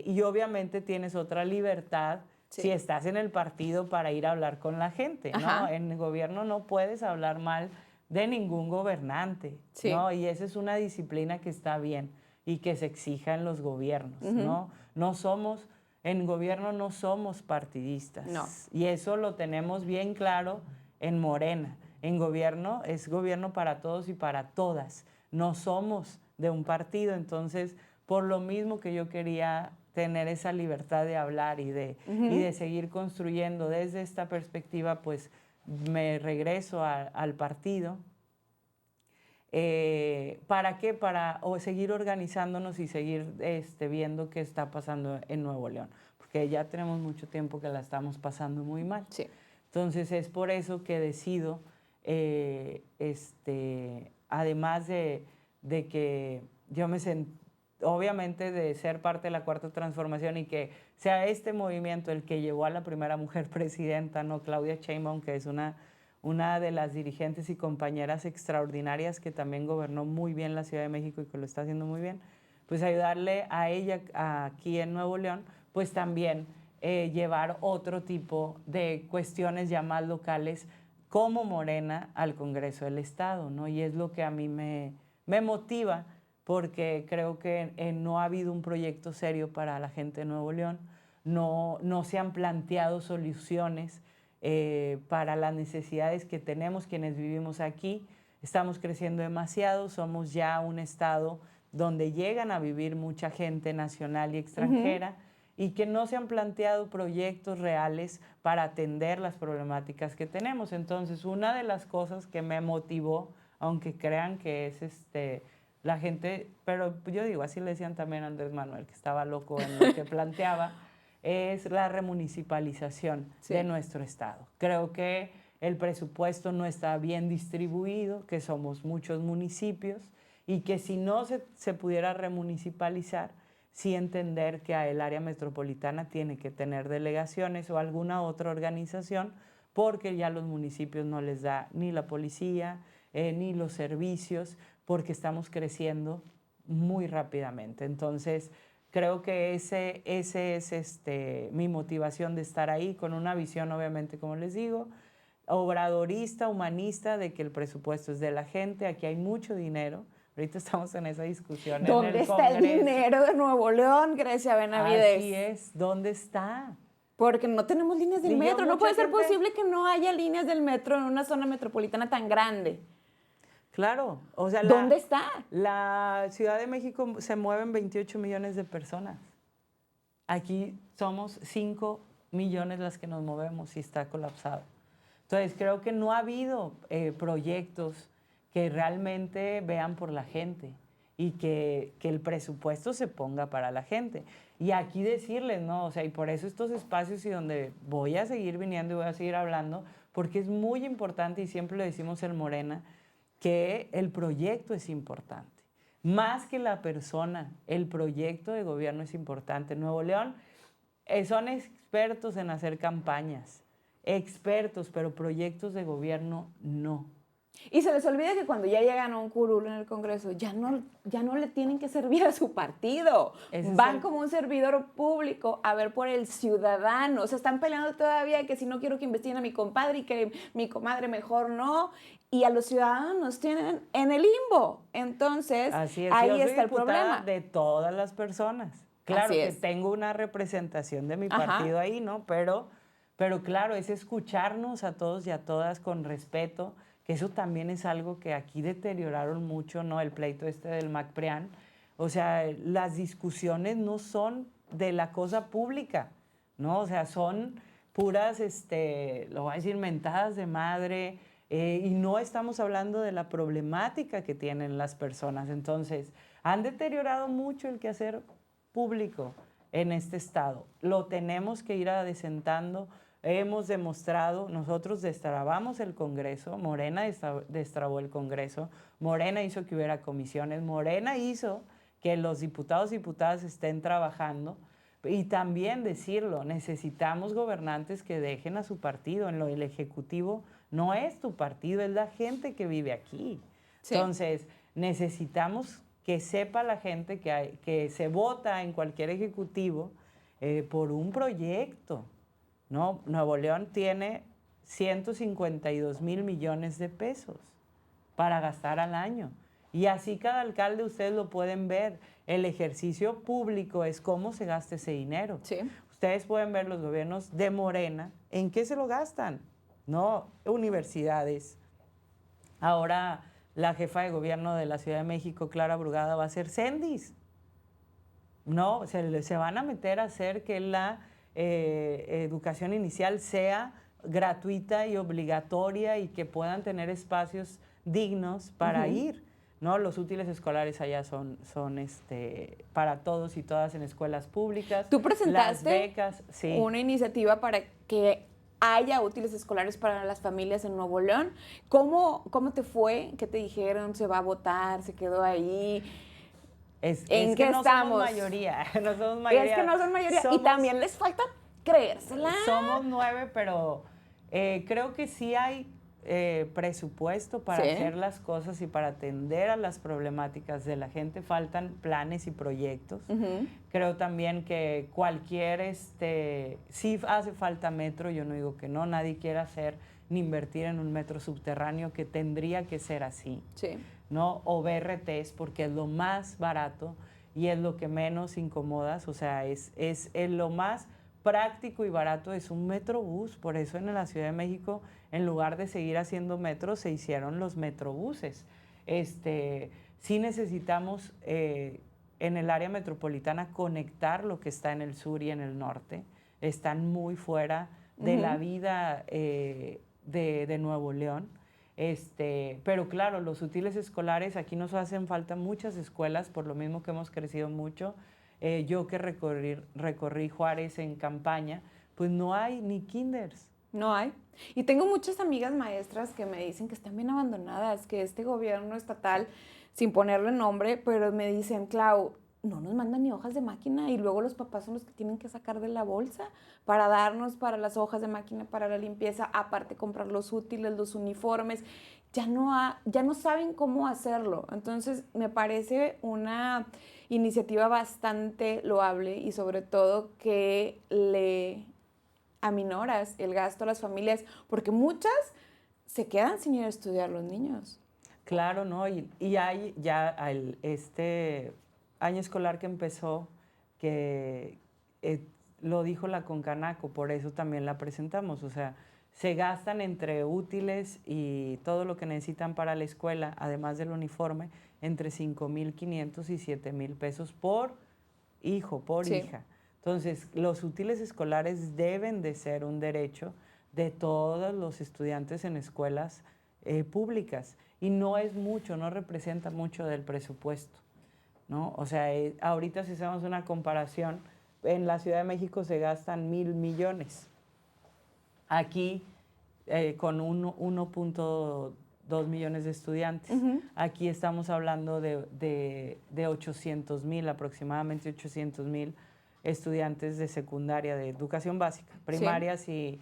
Y obviamente tienes otra libertad si estás en el partido para ir a hablar con la gente, ¿no? En el gobierno no puedes hablar mal de ningún gobernante, ¿no? Y esa es una disciplina que está bien y que se exija en los gobiernos, ¿no? En gobierno no somos partidistas. No. Y eso lo tenemos bien claro en Morena. En gobierno es gobierno para todos y para todas. No somos de un partido, entonces, por lo mismo que yo quería tener esa libertad de hablar y de seguir construyendo desde esta perspectiva, pues me regreso al partido. ¿Para qué? Para seguir organizándonos y seguir viendo qué está pasando en Nuevo León, porque ya tenemos mucho tiempo que la estamos pasando muy mal. Sí. Entonces es por eso que decido, además de que yo me sentí, obviamente de ser parte de la Cuarta Transformación y que sea este movimiento el que llevó a la primera mujer presidenta, ¿no? Claudia Sheinbaum, que es una de las dirigentes y compañeras extraordinarias que también gobernó muy bien la Ciudad de México y que lo está haciendo muy bien, pues ayudarle a ella aquí en Nuevo León, pues también llevar otro tipo de cuestiones ya más locales como Morena al Congreso del Estado, ¿no? Y es lo que a mí me motiva, porque creo que no ha habido un proyecto serio para la gente de Nuevo León, no se han planteado soluciones para las necesidades que tenemos quienes vivimos aquí. Estamos creciendo demasiado, somos ya un estado donde llegan a vivir mucha gente nacional y extranjera, y que no se han planteado proyectos reales para atender las problemáticas que tenemos. Entonces, una de las cosas que me motivó, aunque crean que es la gente, pero yo digo, así le decían también a Andrés Manuel, que estaba loco en lo que planteaba, es la remunicipalización de nuestro estado. Creo que el presupuesto no está bien distribuido, que somos muchos municipios, y que si no se pudiera remunicipalizar, sí entender que el área metropolitana tiene que tener delegaciones o alguna otra organización, porque ya los municipios no les da ni la policía, ni los servicios, porque estamos creciendo muy rápidamente. Entonces, creo que ese es mi motivación de estar ahí, con una visión, obviamente, como les digo, obradorista, humanista, de que el presupuesto es de la gente, aquí hay mucho dinero. Ahorita estamos en esa discusión. ¿Dónde está el dinero de Nuevo León, Grecia Benavides? Así es, ¿dónde está? Porque no tenemos líneas del metro. No puede ser posible que no haya líneas del metro en una zona metropolitana tan grande. Claro, o sea, ¿dónde está? La Ciudad de México se mueven 28 millones de personas. Aquí somos 5 millones las que nos movemos y está colapsado. Entonces, creo que no ha habido proyectos que realmente vean por la gente y que el presupuesto se ponga para la gente. Y aquí decirles, ¿no? O sea, y por eso estos espacios y donde voy a seguir viniendo y voy a seguir hablando, porque es muy importante, y siempre lo decimos en Morena, que el proyecto es importante. Más que la persona, el proyecto de gobierno es importante. Nuevo León son expertos en hacer campañas, expertos, pero proyectos de gobierno no. Y se les olvida que cuando ya llegan a un curul en el Congreso, ya no le tienen que servir a su partido. Van como un servidor público a ver por el ciudadano. O sea, están peleando todavía que si no quiero que investiguen a mi compadre y que mi comadre mejor no. Y a los ciudadanos nos tienen en el limbo. Entonces, ahí está el problema. De todas las personas. Claro que tengo una representación de mi partido ahí, ¿no? Pero claro, es escucharnos a todos y a todas con respeto, que eso también es algo que aquí deterioraron mucho, ¿no? El pleito del MacPrián. O sea, las discusiones no son de la cosa pública, ¿no? O sea, son puras, lo voy a decir, mentadas de madre, y no estamos hablando de la problemática que tienen las personas. Entonces, han deteriorado mucho el quehacer público en este estado. Lo tenemos que ir adecentando. Hemos demostrado, nosotros destrabamos el Congreso, Morena destrabó el Congreso, Morena hizo que hubiera comisiones, Morena hizo que los diputados y diputadas estén trabajando, y también decirlo, necesitamos gobernantes que dejen a su partido. En el Ejecutivo no es tu partido, es la gente que vive aquí. Sí. Entonces, necesitamos que sepa la gente que se vota en cualquier Ejecutivo por un proyecto, ¿no? Nuevo León tiene 152 mil millones de pesos para gastar al año. Y así cada alcalde, ustedes lo pueden ver. El ejercicio público es cómo se gasta ese dinero. Sí. Ustedes pueden ver los gobiernos de Morena, ¿en qué se lo gastan? No, universidades. Ahora la jefa de gobierno de la Ciudad de México, Clara Brugada, va a hacer Cendis. No, se van a meter a hacer que la educación inicial sea gratuita y obligatoria y que puedan tener espacios dignos para ir, ¿no? Los útiles escolares allá son para todos y todas en escuelas públicas. Tú presentaste las becas, sí, una iniciativa para que haya útiles escolares para las familias en Nuevo León. ¿Cómo te fue? ¿Qué te dijeron? ¿Se va a votar? ¿Se quedó ahí? ¿En qué estamos? Somos mayoría. No somos mayoría. Es que no son mayoría. Y también les falta creérsela. Somos 9, pero creo que sí hay presupuesto para hacer las cosas y para atender a las problemáticas de la gente. Faltan planes y proyectos. Creo también que sí hace falta metro, yo no digo que no, nadie quiere hacer ni invertir en un metro subterráneo, que tendría que ser así. Sí. ¿No? O BRTs, porque es lo más barato y es lo que menos incomodas, o sea, es lo más práctico y barato, es un metrobús. Por eso en la Ciudad de México, en lugar de seguir haciendo metros, se hicieron los metrobuses. sí necesitamos en el área metropolitana conectar lo que está en el sur y en el norte. Están muy fuera de la vida de Nuevo León. Pero claro, los útiles escolares, aquí nos hacen falta muchas escuelas, por lo mismo que hemos crecido mucho. Yo que recorrí Juárez en campaña, pues no hay ni kinders. No hay. Y tengo muchas amigas maestras que me dicen que están bien abandonadas, que este gobierno estatal, sin ponerle nombre, pero me dicen, Clau, no nos mandan ni hojas de máquina y luego los papás son los que tienen que sacar de la bolsa para darnos para las hojas de máquina, para la limpieza, aparte comprar los útiles, los uniformes. Ya no saben cómo hacerlo. Entonces, me parece una iniciativa bastante loable y sobre todo que le aminoras el gasto a las familias, porque muchas se quedan sin ir a estudiar los niños. Claro, ¿no? Y hay ya este año escolar que empezó, que lo dijo la Concanaco, por eso también la presentamos. O sea, se gastan entre útiles y todo lo que necesitan para la escuela, además del uniforme, entre 5,500 y 7,000 pesos por hijo, por hija. Entonces, los útiles escolares deben de ser un derecho de todos los estudiantes en escuelas públicas. Y no es mucho, no representa mucho del presupuesto, ¿no? O sea, ahorita si hacemos una comparación, en la Ciudad de México se gastan 1,000 millones. Aquí, con 1.2 millones de estudiantes. Aquí estamos hablando de 800,000, aproximadamente 800,000 estudiantes de secundaria, de educación básica, primarias y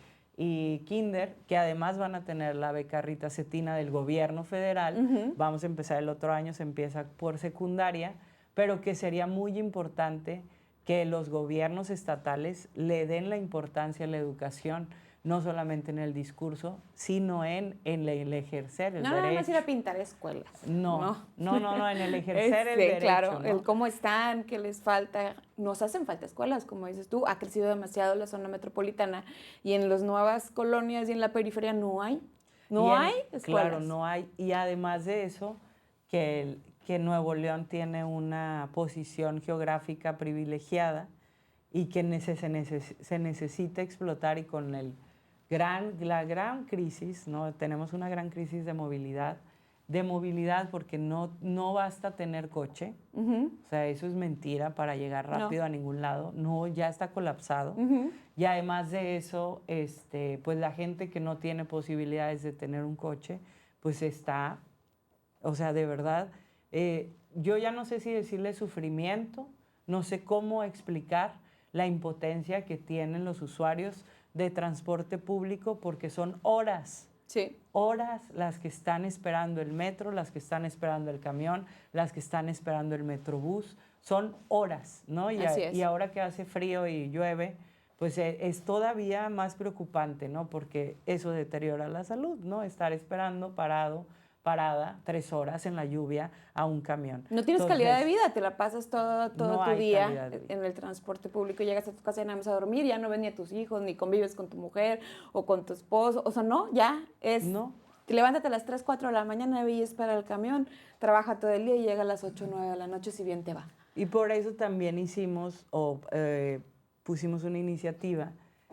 kinder, que además van a tener la beca Rita Cetina del gobierno federal. Vamos a empezar el otro año, se empieza por secundaria, pero que sería muy importante que los gobiernos estatales le den la importancia a la educación, no solamente en el discurso, sino en el ejercer el derecho. No, nada más ir a pintar escuelas. No, en el ejercer el derecho. Claro, ¿no? el cómo están, qué les falta. Nos hacen falta escuelas, como dices tú. Ha crecido demasiado la zona metropolitana y en las nuevas colonias y en la periferia no hay. No hay escuelas. Claro, no hay. Y además de eso, que Nuevo León tiene una posición geográfica privilegiada y que se necesita explotar, y con la gran crisis, ¿no? Tenemos una gran crisis de movilidad porque no basta tener coche. O sea, eso es mentira para llegar rápido a ningún lado. No, ya está colapsado. Y además de eso, pues la gente que no tiene posibilidades de tener un coche, pues está, o sea, de verdad, yo ya no sé si decirle sufrimiento, no sé cómo explicar la impotencia que tienen los usuarios de transporte público, porque son horas, horas las que están esperando el metro, las que están esperando el camión, las que están esperando el metrobús, son horas, ¿no? Y ahora que hace frío y llueve, pues es todavía más preocupante, ¿no? Porque eso deteriora la salud, ¿no? Estar esperando parada 3 horas en la lluvia a un camión. No tienes calidad de vida, te la pasas todo no tu día en el transporte público, llegas a tu casa y nada más a dormir, ya no ven ni a tus hijos, ni convives con tu mujer o con tu esposo, o sea, no, ya es... No. Levántate a las 3, 4 de la mañana y espera el camión, trabaja todo el día y llega a las 8, 9 de la noche si bien te va. Y por eso también pusimos una iniciativa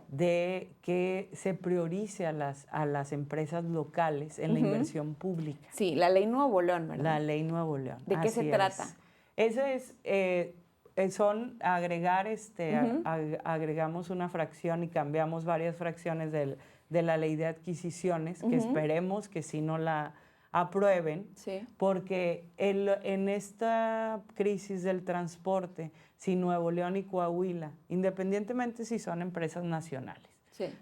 de que se priorice a las empresas locales en la inversión pública. Sí, la ley Nuevo León, ¿verdad? La ley Nuevo León. ¿De qué se trata? Eso son agregar, agregamos una fracción y cambiamos varias fracciones de la ley de adquisiciones, que esperemos que si no la aprueben, porque en esta crisis del transporte, si Nuevo León y Coahuila, independientemente si son empresas nacionales,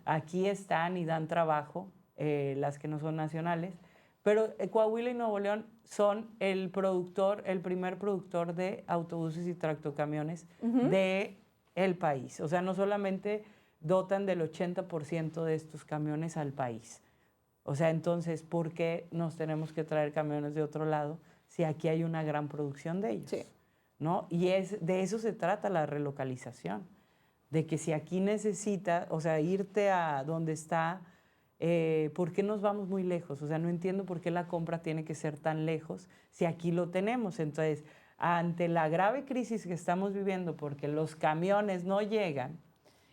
aquí están y dan trabajo, las que no son nacionales, pero Coahuila y Nuevo León son el primer productor de autobuses y tractocamiones del país. O sea, no solamente dotan del 80% de estos camiones al país. O sea, entonces, ¿por qué nos tenemos que traer camiones de otro lado si aquí hay una gran producción de ellos? ¿No? Y de eso se trata la relocalización, de que si aquí necesitas, o sea, irte a donde está ¿por qué nos vamos muy lejos? O sea, no entiendo por qué la compra tiene que ser tan lejos si aquí lo tenemos. Entonces, ante la grave crisis que estamos viviendo porque los camiones no llegan,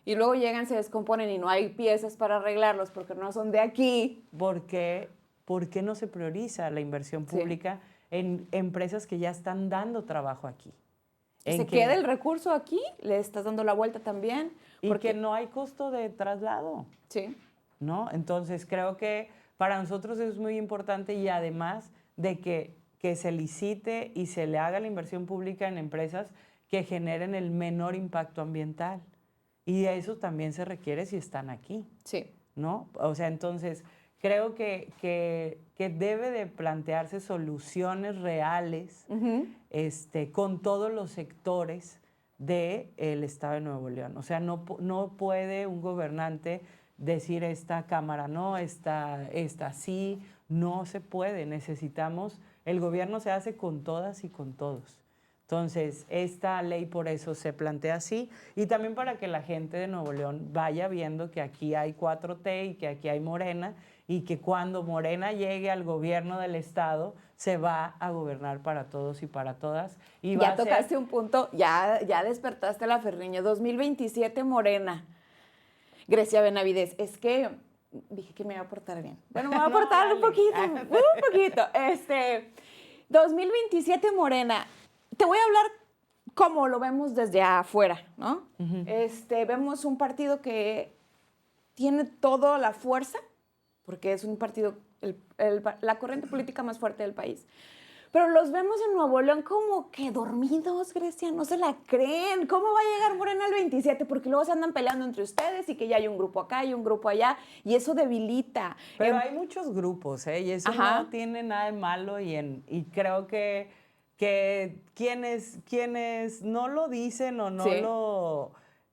Y luego llegan, se descomponen y no hay piezas para arreglarlos porque no son de aquí. ¿por qué no se prioriza la inversión Sí. pública en empresas que ya están dando trabajo aquí? Y En se que- queda el recurso aquí, le estás dando la vuelta también. y porque, que no hay costo de traslado, sí, ¿no? Entonces, creo que para nosotros eso es muy importante y además de que se licite y se le haga la inversión pública en empresas que generen el menor impacto ambiental. Y eso también se requiere si están aquí, sí. ¿no? O sea, entonces, creo que debe de plantearse soluciones reales con todos los sectores del Estado de Nuevo León. O sea, no puede un gobernante decir esta Cámara no, esta sí, no se puede. Necesitamos, el gobierno se hace con todas y con todos. Entonces, esta ley por eso se plantea así y también para que la gente de Nuevo León vaya viendo que aquí hay 4T y que aquí hay Morena y que cuando Morena llegue al gobierno del Estado se va a gobernar para todos y para todas. Y Ya tocaste un punto, ya despertaste la Ferriño. 2027 Morena. Grecia Benavides, es que dije que me iba a portar bien. Bueno, me voy a No, portar un dale. poquito. 2027 Morena. Te voy a hablar como lo vemos desde afuera, ¿no? Vemos un partido que tiene toda la fuerza, porque es un partido, la corriente política más fuerte del país. Pero los vemos en Nuevo León como que dormidos, Grecia, no se la creen. ¿Cómo va a llegar Morena al 27? Porque luego se andan peleando entre ustedes y que ya hay un grupo acá y un grupo allá, y eso debilita. Pero hay muchos grupos, y eso no tiene nada de malo y creo que quienes no lo dicen o no lo...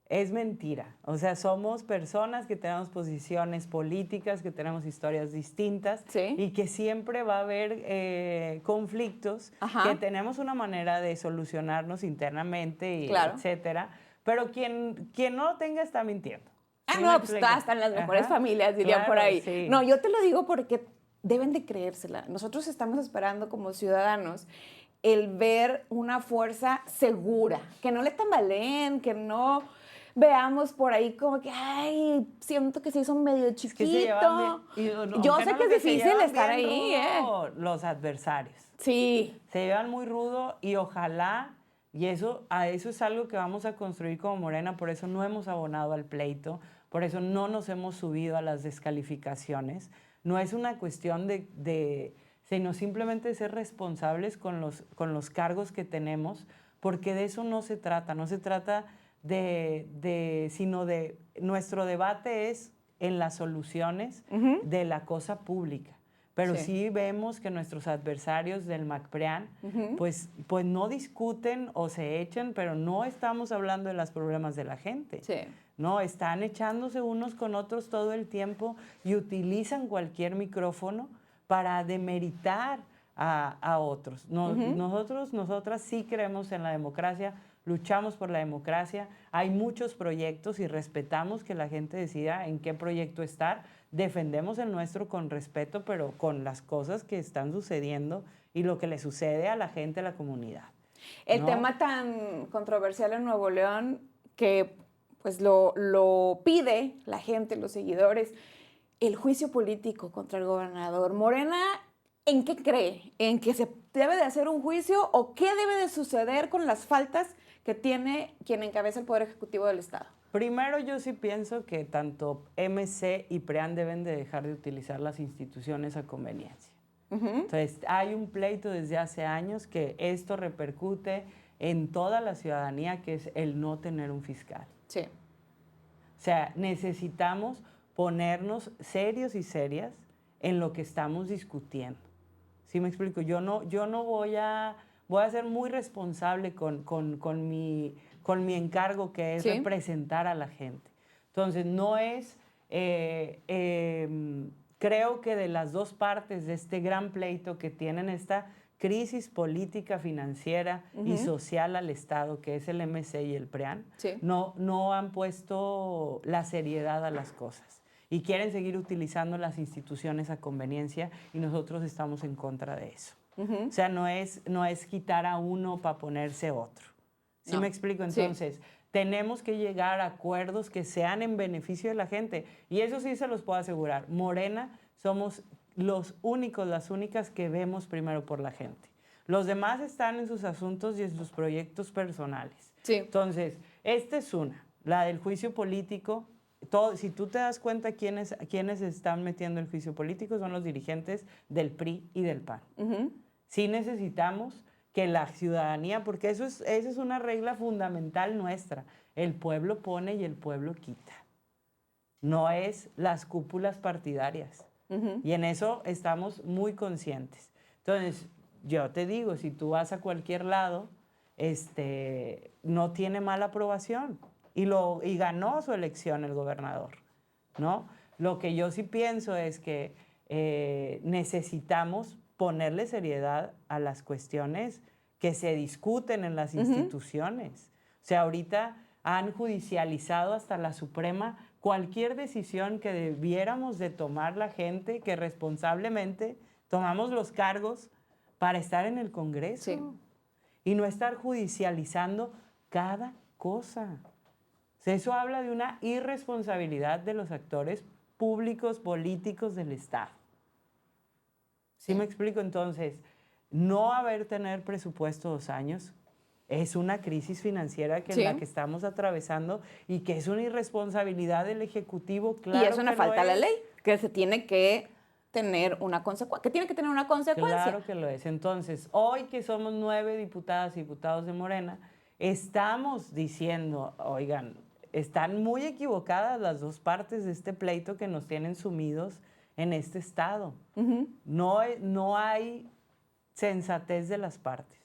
Es mentira. O sea, somos personas que tenemos posiciones políticas, que tenemos historias distintas y que siempre va a haber conflictos, que tenemos una manera de solucionarnos internamente, y etcétera. Pero quien no lo tenga está mintiendo. ¿Sí no, pues están las mejores familias, dirían por ahí. Sí. No, yo te lo digo porque deben de creérsela. Nosotros estamos esperando como ciudadanos el ver una fuerza segura, que no le tambaleen, que no veamos por ahí como que, ay, siento que se hizo medio chiquito. Yo sé que es difícil estar ahí, Los adversarios. Sí. Se llevan muy rudo y ojalá, y eso es algo que vamos a construir como Morena, por eso no hemos abonado al pleito, por eso no nos hemos subido a las descalificaciones. No es una cuestión sino simplemente de ser responsables con los cargos que tenemos, porque de eso no se trata, sino de nuestro debate es en las soluciones de la cosa pública. Pero sí vemos que nuestros adversarios del MacPrean pues no discuten o se echan, pero no estamos hablando de los problemas de la gente. Sí. No, están echándose unos con otros todo el tiempo y utilizan cualquier micrófono para demeritar a otros. Nosotras sí creemos en la democracia, luchamos por la democracia, hay muchos proyectos y respetamos que la gente decida en qué proyecto estar, defendemos el nuestro con respeto, pero con las cosas que están sucediendo y lo que le sucede a la gente, a la comunidad. El tema tan controversial en Nuevo León que pues lo pide la gente, los seguidores, el juicio político contra el gobernador. Morena, ¿en qué cree? ¿En que se debe de hacer un juicio o qué debe de suceder con las faltas que tiene quien encabeza el Poder Ejecutivo del Estado? Primero, yo sí pienso que tanto MC y PREAN deben de dejar de utilizar las instituciones a conveniencia. Entonces, hay un pleito desde hace años que esto repercute en toda la ciudadanía, que es el no tener un fiscal. Sí. O sea, necesitamos ponernos serios y serias en lo que estamos discutiendo. ¿Sí me explico? Yo no voy a ser muy responsable con mi encargo, que es representar a la gente. Entonces, no es, creo que de las dos partes de este gran pleito que tienen esta crisis política, financiera y social al Estado, que es el MC y el PREAN, no han puesto la seriedad a las cosas. y quieren seguir utilizando las instituciones a conveniencia y nosotros estamos en contra de eso. O sea, no es quitar a uno para ponerse otro. ¿Sí me explico? Entonces, tenemos que llegar a acuerdos que sean en beneficio de la gente. Y eso sí se los puedo asegurar. Morena somos los únicos, las únicas que vemos primero por la gente. Los demás están en sus asuntos y en sus proyectos personales. Sí. Entonces, esta es una, la del juicio político. Si tú te das cuenta quiénes están metiendo el juicio político, son los dirigentes del PRI y del PAN. Sí necesitamos que la ciudadanía, porque esa es una regla fundamental nuestra, el pueblo pone y el pueblo quita. No es las cúpulas partidarias. Y en eso estamos muy conscientes. Entonces, yo te digo, si tú vas a cualquier lado, no tiene mala aprobación. Y ganó su elección el gobernador, ¿no? Lo que yo sí pienso es que necesitamos ponerle seriedad a las cuestiones que se discuten en las instituciones. O sea, ahorita han judicializado hasta la Suprema cualquier decisión que debiéramos de tomar la gente, que responsablemente tomamos los cargos para estar en el Congreso. Sí. Y no estar judicializando cada cosa. O sea, eso habla de una irresponsabilidad de los actores públicos, políticos del Estado. ¿Sí me explico? Entonces, no tener presupuesto 2 años es una crisis financiera en la que estamos atravesando y que es una irresponsabilidad del Ejecutivo, claro. Y es una falta a la ley, que se tiene que tener una consecuencia, que tiene que tener una consecuencia. Claro que lo es. Entonces, hoy que somos 9 diputadas y diputados de Morena, estamos diciendo, oigan, están muy equivocadas las dos partes de este pleito que nos tienen sumidos en este estado. No hay sensatez de las partes.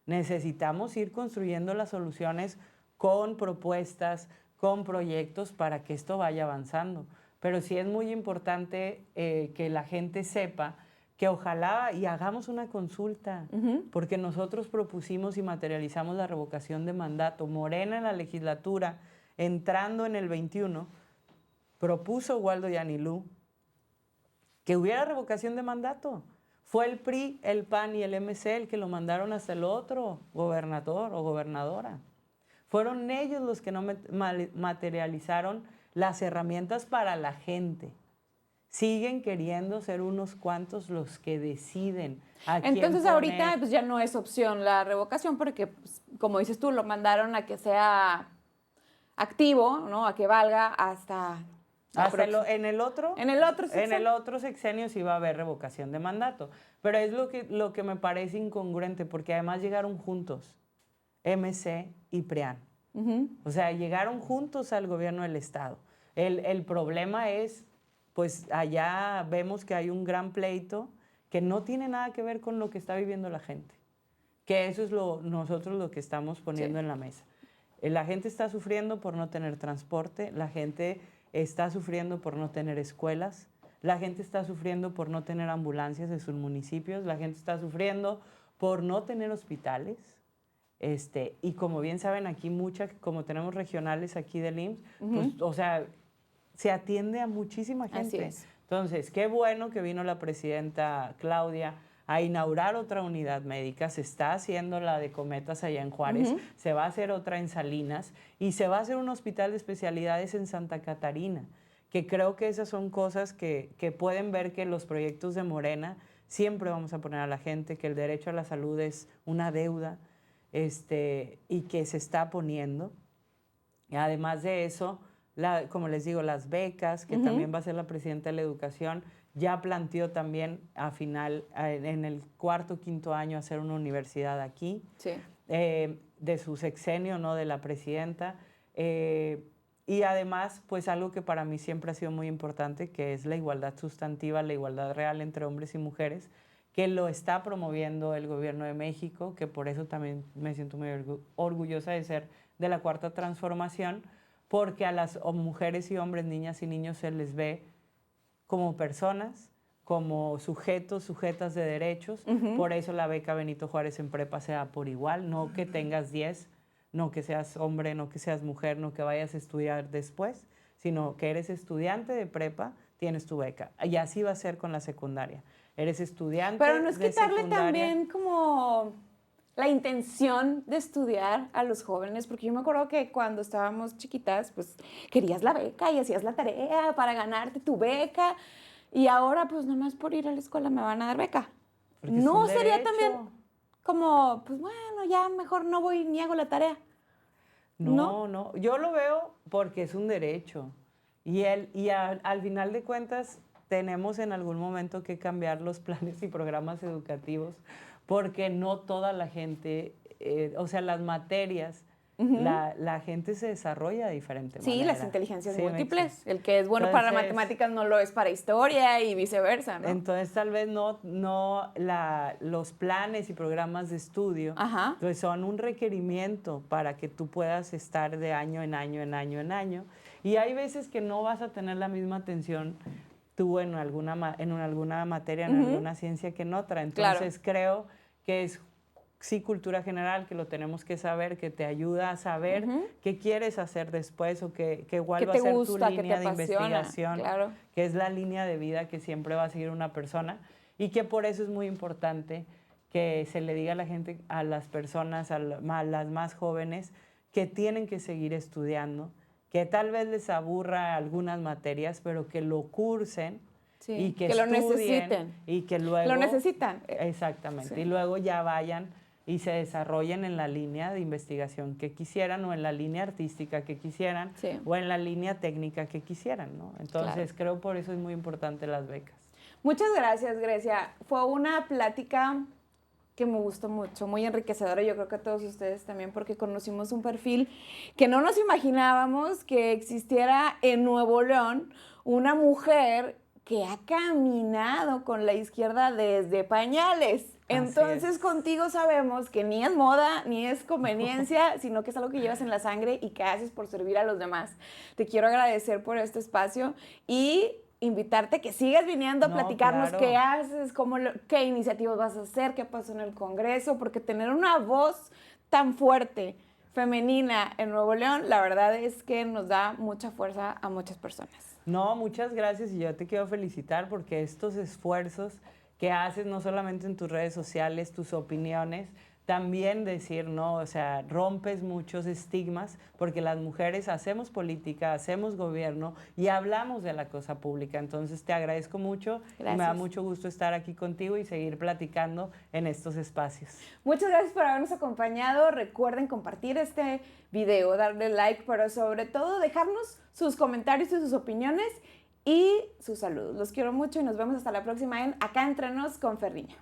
Necesitamos ir construyendo las soluciones con propuestas, con proyectos para que esto vaya avanzando. Pero sí es muy importante que la gente sepa que ojalá y hagamos una consulta, porque nosotros propusimos y materializamos la revocación de mandato. Morena en la legislatura, entrando en el 21, propuso Waldo Yanilú que hubiera revocación de mandato. Fue el PRI, el PAN y el MC el que lo mandaron hasta el otro gobernador o gobernadora. Fueron ellos los que no materializaron las herramientas para la gente. Siguen queriendo ser unos cuantos los que deciden a quién Entonces poner. ahorita pues, ya no es opción la revocación porque, pues, como dices tú, lo mandaron a que sea activo, ¿no? A que valga hasta en el otro sexenio sí va a haber revocación de mandato. Pero es lo que me parece incongruente, porque además llegaron juntos, MC y PRIAN. O sea, llegaron juntos al gobierno del Estado. El problema es, pues allá vemos que hay un gran pleito que no tiene nada que ver con lo que está viviendo la gente. Que eso es nosotros lo que estamos poniendo en la mesa. La gente está sufriendo por no tener transporte, la gente está sufriendo por no tener escuelas, la gente está sufriendo por no tener ambulancias en sus municipios, la gente está sufriendo por no tener hospitales. Y como bien saben, aquí como tenemos regionales aquí del IMSS, pues, o sea, se atiende a muchísima gente. Así es. Entonces, qué bueno que vino la presidenta Claudia a inaugurar otra unidad médica. Se está haciendo la de Cometas allá en Juárez, se va a hacer otra en Salinas y se va a hacer un hospital de especialidades en Santa Catarina, que creo que esas son cosas que pueden ver que los proyectos de Morena siempre vamos a poner a la gente, que el derecho a la salud es una deuda y que se está poniendo. Y además de eso, como les digo, las becas, que también va a ser la presidenta de la educación, ya planteó también en el 4º, 5º año hacer una universidad aquí, de su sexenio, ¿no? De la presidenta. Y además, pues algo que para mí siempre ha sido muy importante, que es la igualdad sustantiva, la igualdad real entre hombres y mujeres, que lo está promoviendo el gobierno de México, que por eso también me siento muy orgullosa de ser de la Cuarta Transformación, porque a las mujeres y hombres, niñas y niños se les ve como personas, como sujetos, sujetas de derechos. Por eso la beca Benito Juárez en prepa sea por igual, no que tengas 10, no que seas hombre, no que seas mujer, no que vayas a estudiar después, sino que eres estudiante de prepa, tienes tu beca. Y así va a ser con la secundaria. Eres estudiante Pero no es de quitarle secundaria. también como la intención de estudiar a los jóvenes, porque yo me acuerdo que cuando estábamos chiquitas, pues querías la beca y hacías la tarea para ganarte tu beca, y ahora pues nomás por ir a la escuela me van a dar beca. Porque es ¿No un sería derecho. también como, pues bueno, ya mejor no voy ni hago la tarea? No, yo lo veo porque es un derecho. Al final de cuentas, tenemos en algún momento que cambiar los planes y programas educativos porque no toda la gente, o sea, las materias, la gente se desarrolla de diferente manera. Sí, las inteligencias Sí, múltiples. El que es bueno para Entonces, matemáticas no lo es para historia y viceversa, ¿no? Entonces, tal vez los planes y programas de estudio Ajá. entonces, son un requerimiento para que tú puedas estar de año en año, en año, en año. Y hay veces que no vas a tener la misma atención tú en alguna materia, en alguna ciencia que en otra. Entonces, creo que es sí cultura general, que lo tenemos que saber, que te ayuda a saber qué quieres hacer después o cuál va a ser tu línea de investigación, claro. que es la línea de vida que siempre va a seguir una persona y que por eso es muy importante que se le diga a la gente, a las personas, a las más jóvenes, que tienen que seguir estudiando, que tal vez les aburra algunas materias, pero que lo cursen. Sí, Y que lo estudien necesiten. y que luego... Lo necesitan. Exactamente. Sí. Y luego ya vayan y se desarrollen en la línea de investigación que quisieran o en la línea artística que quisieran o en la línea técnica que quisieran, ¿no? Entonces, creo por eso es muy importante las becas. Muchas gracias, Grecia. Fue una plática que me gustó mucho, muy enriquecedora. Yo creo que a todos ustedes también, porque conocimos un perfil que no nos imaginábamos que existiera en Nuevo León una mujer que ha caminado con la izquierda desde pañales. Entonces, contigo sabemos que ni es moda, ni es conveniencia, sino que es algo que llevas en la sangre y que haces por servir a los demás. Te quiero agradecer por este espacio y invitarte a que sigas viniendo a platicarnos qué haces, qué iniciativas vas a hacer, qué pasó en el Congreso, porque tener una voz tan fuerte, femenina en Nuevo León, la verdad es que nos da mucha fuerza a muchas personas. No, muchas gracias y yo te quiero felicitar porque estos esfuerzos que haces no solamente en tus redes sociales, tus opiniones, también decir, ¿no? O sea, rompes muchos estigmas porque las mujeres hacemos política, hacemos gobierno y hablamos de la cosa pública. Entonces, te agradezco mucho. Gracias. Y me da mucho gusto estar aquí contigo y seguir platicando en estos espacios. Muchas gracias por habernos acompañado. Recuerden compartir este video, darle like, pero sobre todo dejarnos sus comentarios y sus opiniones y sus saludos. Los quiero mucho y nos vemos hasta la próxima en Acá Entre Nos con Ferriño.